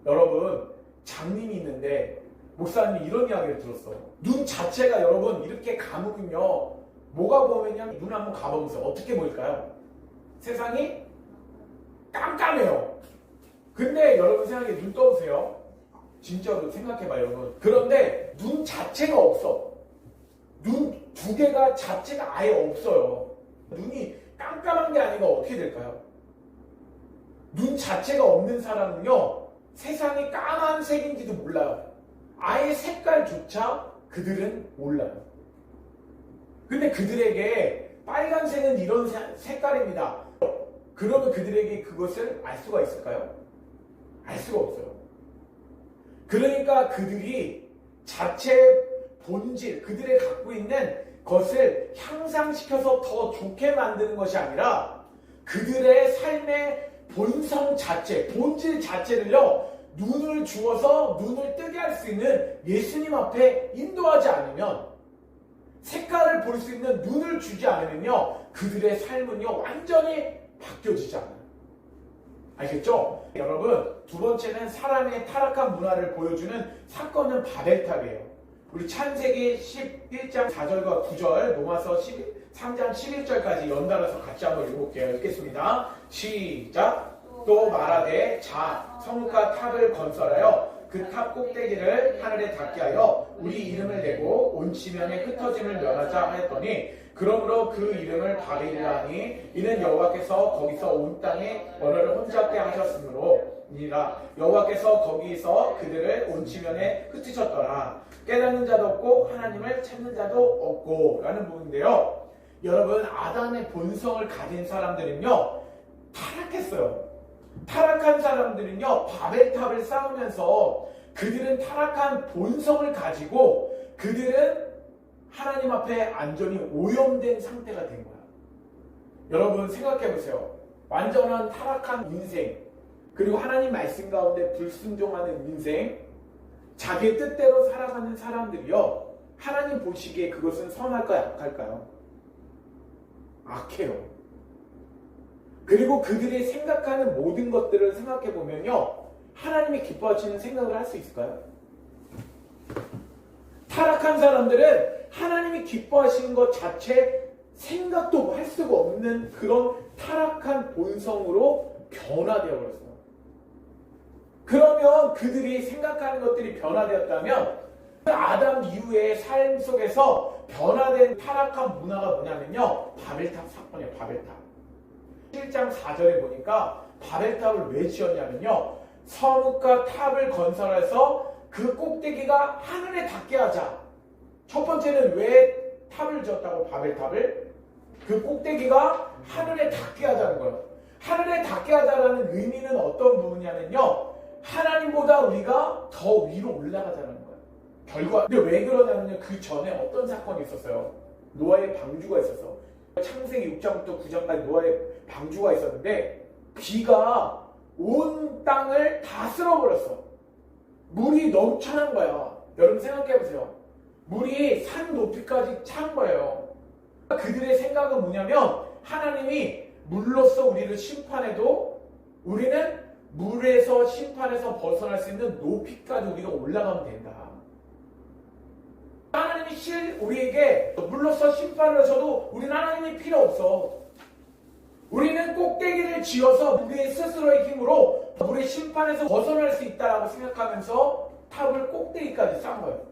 여러분, 장님이 있는데 목사님이 이런 이야기를 들었어. 눈 자체가 여러분 이렇게 감으면요, 뭐가 보면요, 눈 한번 감아보세요. 어떻게 보일까요? 세상이 깜깜해요. 근데 여러분 생각에 눈 떠보세요. 진짜로 생각해봐요, 여러분. 그런데 눈 자체가 없어. 눈 두 개가 자체가 아예 없어요. 눈이 깜깜한 게 아니라 어떻게 될까요? 눈 자체가 없는 사람은요, 세상이 까만색인지도 몰라요. 아예 색깔조차 그들은 몰라요. 근데 그들에게 빨간색은 이런 색깔입니다. 그러면 그들에게 그것을 알 수가 있을까요? 알 수가 없어요. 그러니까 그들이 자체 본질, 그들의 갖고 있는 것을 향상시켜서 더 좋게 만드는 것이 아니라 그들의 삶의 본성 자체, 본질 자체를요, 눈을 주어서 눈을 뜨게 할 수 있는 예수님 앞에 인도하지 않으면, 색깔을 볼 수 있는 눈을 주지 않으면요, 그들의 삶은요, 완전히 바뀌어지지 않아요. 알겠죠? 여러분, 두 번째는 사람의 타락한 문화를 보여주는 사건은 바벨탑이에요. 우리 창세기 11장 4절과 9절, 로마서 3장 11절까지 연달아서 같이 한번 읽어볼게요. 읽겠습니다. 시작. 또 말하되 자 성읍과 탑을 건설하여 그 탑 꼭대기를 하늘에 닿게 하여 우리 이름을 내고 온 지면에 흩어짐을 면하자 하였더니 그러므로 그 이름을 바벨이라 하니 이는 여호와께서 거기서 온 땅에 언어를 혼잡게 하셨으므로 이니라. 여호와께서 거기서 그들을 온 지면에 흩으셨더라. 깨닫는 자도 없고 하나님을 찾는 자도 없고 라는 부분인데요. 여러분, 아담의 본성을 가진 사람들은요, 타락했어요. 타락한 사람들은요, 바벨탑을 쌓으면서 그들은 타락한 본성을 가지고 그들은 하나님 앞에 완전히 오염된 상태가 된 거야. 여러분, 생각해 보세요. 완전한 타락한 인생, 그리고 하나님 말씀 가운데 불순종하는 인생, 자기의 뜻대로 살아가는 사람들이요, 하나님 보시기에 그것은 선할까요, 악할까요? 악해요. 그리고 그들이 생각하는 모든 것들을 생각해 보면요, 하나님이 기뻐하시는 생각을 할 수 있을까요? 타락한 사람들은 하나님이 기뻐하시는 것 자체 생각도 할 수가 없는 그런 타락한 본성으로 변화되어 버렸어요. 그러면 그들이 생각하는 것들이 변화되었다면 아담 이후의 삶 속에서 변화된 타락한 문화가 뭐냐면요, 바벨탑 사건이에요. 바벨탑. 1장 4절에 보니까 바벨탑을 왜 지었냐면요, 성읍과 탑을 건설해서 그 꼭대기가 하늘에 닿게 하자. 첫 번째는 왜 탑을 지었다고, 바벨탑을? 그 꼭대기가 하늘에 닿게 하자는 거예요. 하늘에 닿게 하자라는 의미는 어떤 부분이냐면요, 하나님보다 우리가 더 위로 올라가자는 거예요. 결과. 근데 왜 그러냐면요, 그 전에 어떤 사건이 있었어요? 노아의 방주가 있었어. 창세기 6장부터 9장까지 노아의 방주가 있었는데 비가 온 땅을 다 쓸어버렸어. 물이 넘쳐난 거야. 여러분 생각해보세요. 물이 산 높이까지 찬 거예요. 그들의 생각은 뭐냐면, 하나님이 물로써 우리를 심판해도 우리는 물에서 심판에서 벗어날 수 있는 높이까지 우리가 올라가면 된다. 하나님이 우리에게 물로써 심판을 하셔도 우리는 하나님이 필요 없어. 우리는 꼭대기를 지어서 우리의 스스로의 힘으로 우리의 심판에서 벗어날 수 있다라고 생각하면서 탑을 꼭대기까지 쌓은 거예요.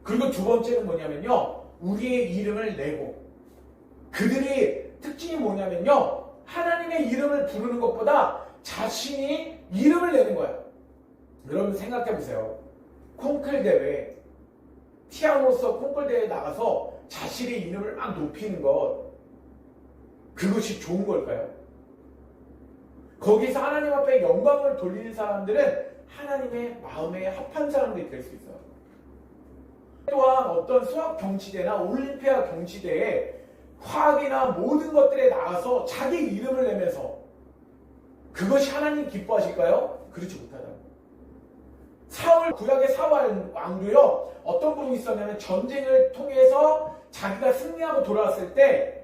그리고 두 번째는 뭐냐면요, 우리의 이름을 내고, 그들이 특징이 뭐냐면요, 하나님의 이름을 부르는 것보다 자신이 이름을 내는 거야. 여러분 생각해보세요. 콩클 대회, 피아노서 콩쿨 대회에 나가서 자신의 이름을 막 높이는 것, 그것이 좋은 걸까요? 거기서 하나님 앞에 영광을 돌리는 사람들은 하나님의 마음에 합한 사람들이 될 수 있어요. 또한 어떤 수학 경치대나 올림피아 경치대에 화학이나 모든 것들에 나가서 자기 이름을 내면서, 그것이 하나님 기뻐하실까요? 그렇지 못하다. 구약의 사울 왕도요, 어떤 분이 있었냐면 전쟁을 통해서 자기가 승리하고 돌아왔을 때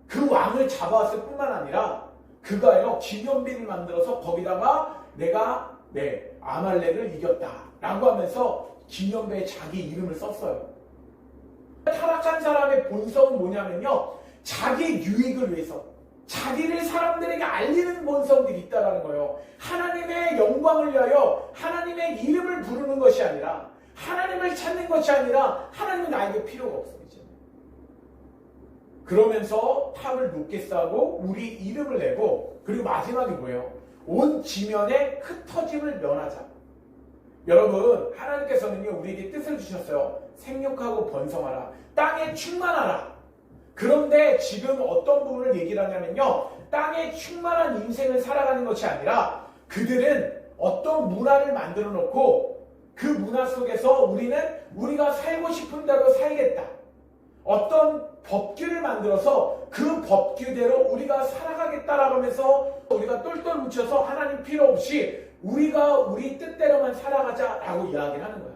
그 왕을 잡아왔을 뿐만 아니라 그가요, 기념비를 만들어서 거기다가 내가 아말렉을 이겼다 라고 하면서 기념배에 자기 이름을 썼어요. 타락한 사람의 본성은 뭐냐면요, 자기 유익을 위해서 자기를 사람들에게 알리는 본성들이 있다는 거예요. 하나님의 영광을 위하여 하나님의 이름을 부르는 것이 아니라, 하나님을 찾는 것이 아니라 하나님은 나에게 필요가 없어요. 그러면서 탑을 높게 쌓고 우리 이름을 내고, 그리고 마지막에 뭐예요? 온 지면에 흩어짐을 면하자. 여러분, 하나님께서는요 우리에게 뜻을 주셨어요. 생육하고 번성하라, 땅에 충만하라. 그런데 지금 어떤 부분을 얘기를 하냐면요, 땅에 충만한 인생을 살아가는 것이 아니라 그들은 어떤 문화를 만들어 놓고 그 문화 속에서 우리는 우리가 살고 싶은 대로 살겠다, 어떤 법규를 만들어서 그 법규대로 우리가 살아가겠다라고 하면서 우리가 똘똘 뭉쳐서 하나님 필요 없이 우리가 우리 뜻대로만 살아가자라고 이야기를 하는 거예요.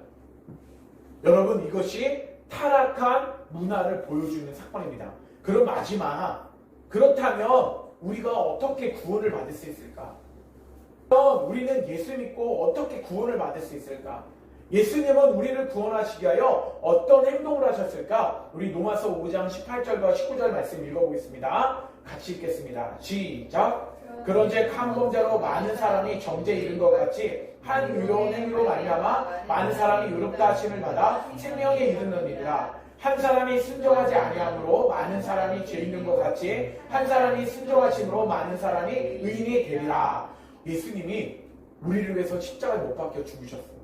여러분, 이것이 타락한 문화를 보여주는 사건입니다. 그럼 마지막, 그렇다면 우리가 어떻게 구원을 받을 수 있을까? 우리는 예수 믿고 어떻게 구원을 받을 수 있을까? 예수님은 우리를 구원하시기 위하여 어떤 행동을 하셨을까? 우리 로마서 5장 18절과 19절 말씀 읽어보겠습니다. 같이 읽겠습니다. 시작. 그런즉 한 범죄로 많은 사람이 정죄에 이른 것 같이 한 의로운 행위로 말미암아 많은 사람이 의롭다 하심을 받아 생명에 이르느니라. 한 사람이 순종하지 아니함으로 많은 사람이 죄 있는 것 같이 한 사람이 순종하심으로 많은 사람이 의인이 되리라. 예수님이 우리를 위해서 십자가에 못 박혀 죽으셨어요.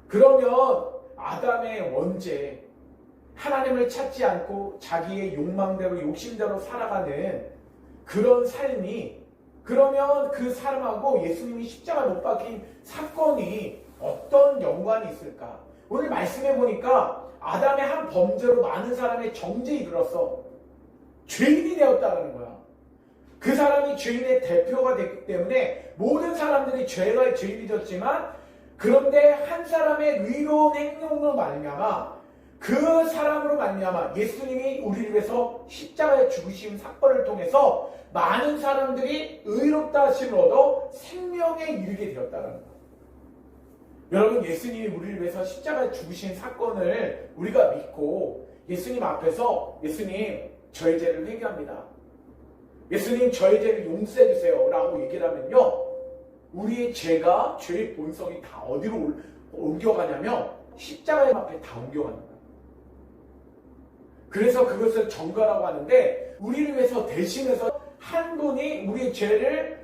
그러면 아담의 원죄, 하나님을 찾지 않고 자기의 욕망대로 욕심대로 살아가는 그런 삶이, 그러면 그 사람하고 예수님이 십자가 못 박힌 사건이 어떤 연관이 있을까? 오늘 말씀해 보니까 아담의 한 범죄로 많은 사람의 정죄에 이르렀어. 죄인이 되었다는 거야. 그 사람이 죄인의 대표가 됐기 때문에 모든 사람들이 죄인이 되었지만, 그런데 한 사람의 의로운 행동으로 말미암아, 그 사람으로 말미암아 예수님이 우리를 위해서 십자가에 죽으신 사건을 통해서 많은 사람들이 의롭다 하심을 얻어 생명에 이르게 되었다는 거예요. 여러분, 예수님이 우리를 위해서 십자가에 죽으신 사건을 우리가 믿고 예수님 앞에서 예수님, 저의 죄를 회개합니다, 예수님 저의 죄를 용서해 주세요 라고 얘기를 하면요, 우리의 죄가, 죄의 본성이 다 어디로 옮겨가냐면 십자가의 앞에 다 옮겨가는 거예요. 그래서 그것을 전가라고 하는데, 우리를 위해서 대신해서 한 분이 우리의 죄를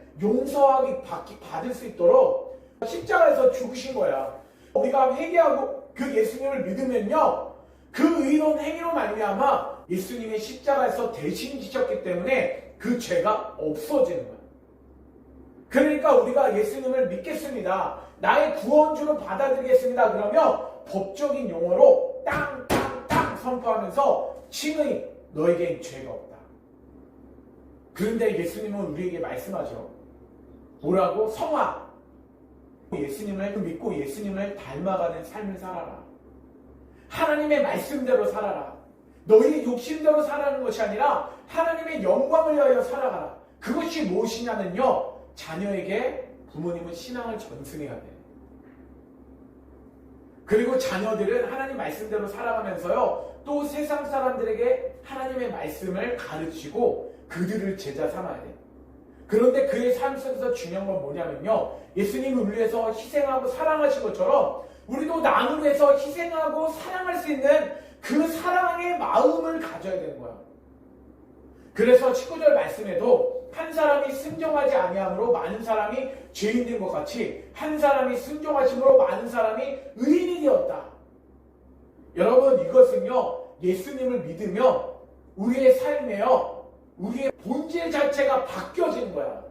받을 수 있도록 십자가에서 죽으신 거야. 우리가 회개하고 그 예수님을 믿으면요, 그 의로운 행위로 말미암아 예수님의 십자가에서 대신 지셨기 때문에 그 죄가 없어지는 거야. 그러니까 우리가 예수님을 믿겠습니다, 나의 구원주로 받아들이겠습니다, 그러면 법적인 용어로 땅땅땅 선포하면서 칭의, 너에겐 죄가 없다. 그런데 예수님은 우리에게 말씀하죠. 뭐라고? 성화. 예수님을 믿고 예수님을 닮아가는 삶을 살아라. 하나님의 말씀대로 살아라. 너희 욕심대로 살아가는 것이 아니라 하나님의 영광을 위하여 살아가라. 그것이 무엇이냐면요, 자녀에게 부모님은 신앙을 전승해야 돼. 그리고 자녀들은 하나님 말씀대로 살아가면서요, 또 세상 사람들에게 하나님의 말씀을 가르치고 그들을 제자 삼아야 돼. 그런데 그의 삶 속에서 중요한 건 뭐냐면요, 예수님이 우리를 위해서 희생하고 사랑하신 것처럼 우리도 남을 위해서 희생하고 사랑할 수 있는 그 사랑의 마음을 가져야 되는 거야. 그래서 19절 말씀에도 한 사람이 순종하지 아니함으로 많은 사람이 죄인 된 것 같이 한 사람이 순종하심으로 많은 사람이 의인이 되었다. 여러분, 이것은요, 예수님을 믿으면 우리의 삶에요, 우리의 본질 자체가 바뀌어지는 거야.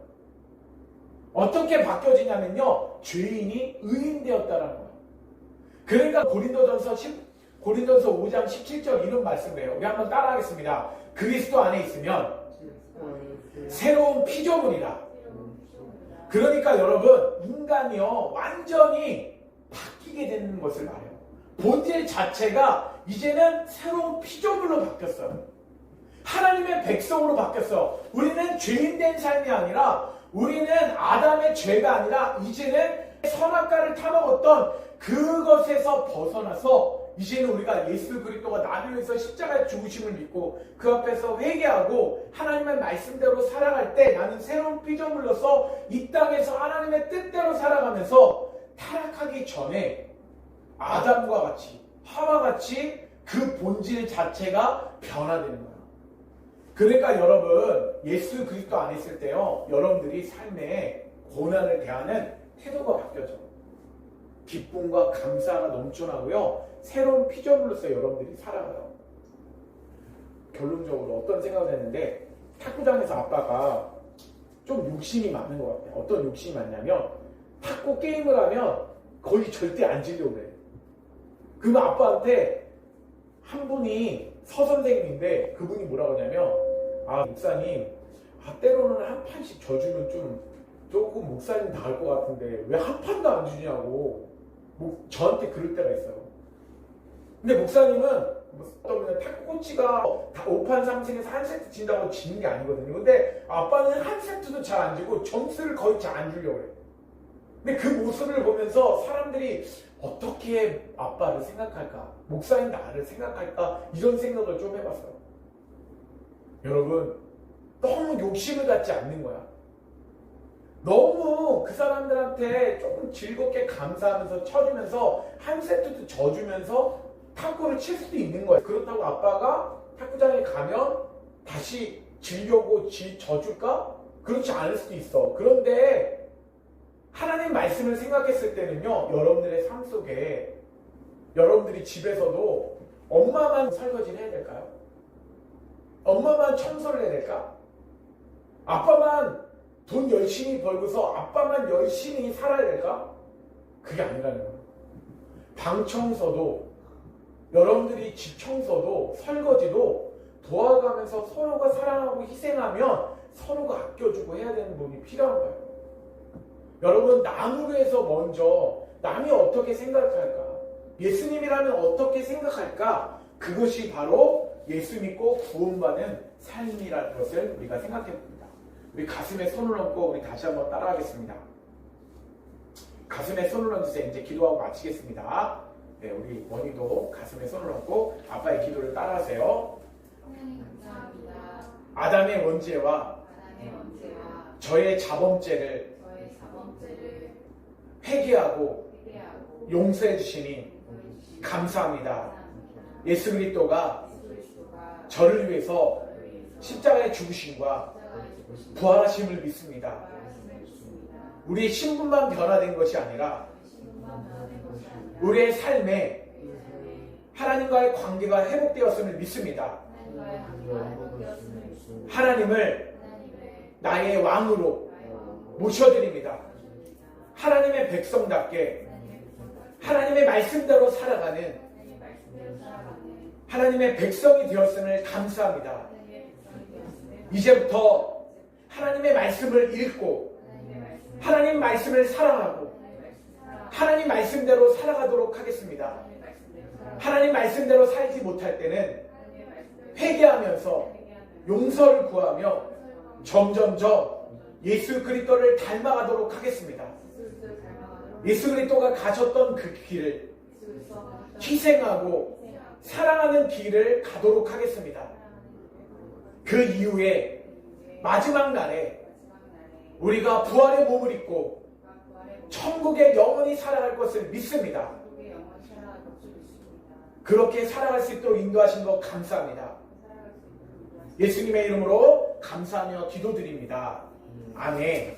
어떻게 바뀌어지냐면요, 죄인이 의인 되었다는 거야. 그러니까 고린도전서 5장 17절 이런 말씀이에요. 우리 한번 따라하겠습니다. 그리스도 안에 있으면 새로운 피조물이라. 그러니까 여러분, 인간이요, 완전히 바뀌게 되는 것을 말해요. 본질 자체가 이제는 새로운 피조물로 바뀌었어요. 하나님의 백성으로 바뀌었어요. 우리는 죄인된 삶이 아니라, 우리는 아담의 죄가 아니라 이제는 선악과를 타먹었던 그것에서 벗어나서 이제는 우리가 예수 그리스도가 나를 위해서 십자가에 죽으심을 믿고 그 앞에서 회개하고 하나님의 말씀대로 살아갈 때 나는 새로운 피조물로서 이 땅에서 하나님의 뜻대로 살아가면서 타락하기 전에 아담과 같이, 하와 같이 그 본질 자체가 변화되는 거야. 그러니까 여러분, 예수 그리스도 안에 있을 때요, 여러분들이 삶의 고난을 대하는 태도가 바뀌어져. 기쁨과 감사가 넘쳐나고요, 새로운 피조물로서 여러분들이 살아가요. 결론적으로 어떤 생각을 했는데, 탁구장에서 아빠가 좀 욕심이 많은 것 같아요. 어떤 욕심이 많냐면, 탁구 게임을 하면 거의 절대 안 지려고 그래. 그러면 아빠한테 한 분이 서선생님인데, 그분이 뭐라고 하냐면, 아, 목사님, 때로는 한 판씩 져주면 조금 목사님 나을 것 같은데 왜 한 판도 안 주냐고 저한테 그럴 때가 있어요. 근데 목사님은 어떤 분은 탁구 코치가 5판 3승에서 한 세트 진다고 지는 게 아니거든요. 근데 아빠는 한 세트도 잘 안 지고 점수를 거의 잘 안 주려고 해요. 근데 그 모습을 보면서 사람들이 어떻게 아빠를 생각할까? 목사님 나를 생각할까? 이런 생각을 좀 해봤어요. 여러분, 너무 욕심을 갖지 않는 거야. 너무 그 사람들한테 조금 즐겁게 감사하면서 쳐주면서 한 세트도 져주면서 탁구를 칠 수도 있는 거예요. 그렇다고 아빠가 탁구장에 가면 다시 지려고 져줄까? 그렇지 않을 수도 있어. 그런데 하나님 말씀을 생각했을 때는요, 여러분들의 삶 속에 여러분들이 집에서도 엄마만 설거지를 해야 될까요? 엄마만 청소를 해야 될까? 아빠만 돈 열심히 벌고서 아빠만 열심히 살아야 될까? 그게 아니라는 거예요. 방 청소도, 여러분들이 집 청소도, 설거지도 도와가면서 서로가 사랑하고 희생하면 서로가 아껴주고 해야 되는 부분이 필요한 거예요. 여러분, 남으로 해서 먼저 남이 어떻게 생각할까? 예수님이라면 어떻게 생각할까? 그것이 바로 예수 믿고 구원받는 삶이라는 것을 우리가 생각해 봅니다. 우리 가슴에 손을 얹고 우리 다시 한번 따라하겠습니다. 가슴에 손을 얹으세요. 이제 기도하고 마치겠습니다. 네, 우리 원희도 가슴에 손을 얹고 아빠의 기도를 따라하세요. 하나님 감사합니다. 아담의 원죄와 저의 자범죄를 회개하고 용서해 주시니 감사합니다. 예수 그리스도가 저를 위해서 십자가에 죽으심과 부활하심을 믿습니다. 우리의 신분만 변화된 것이 아니라 우리의 삶에 하나님과의 관계가 회복되었음을 믿습니다. 하나님을 나의 왕으로 모셔드립니다. 하나님의 백성답게 하나님의 말씀대로 살아가는 하나님의 백성이 되었음을 감사합니다. 이제부터 하나님의 말씀을 읽고 하나님 말씀을 사랑하고 하나님 말씀대로 살아가도록 하겠습니다. 하나님 말씀대로 살지 못할 때는 회개하면서 용서를 구하며 점점점 예수 그리스도를 닮아가도록 하겠습니다. 예수 그리스도가 가셨던 그 길을 희생하고 사랑하는 길을 가도록 하겠습니다. 그 이후에 마지막 날에 우리가 부활의 몸을 입고 천국에 영원히 살아갈 것을 믿습니다. 그렇게 살아갈 수 있도록 인도하신 것 감사합니다. 예수님의 이름으로 감사하며 기도드립니다. 아멘.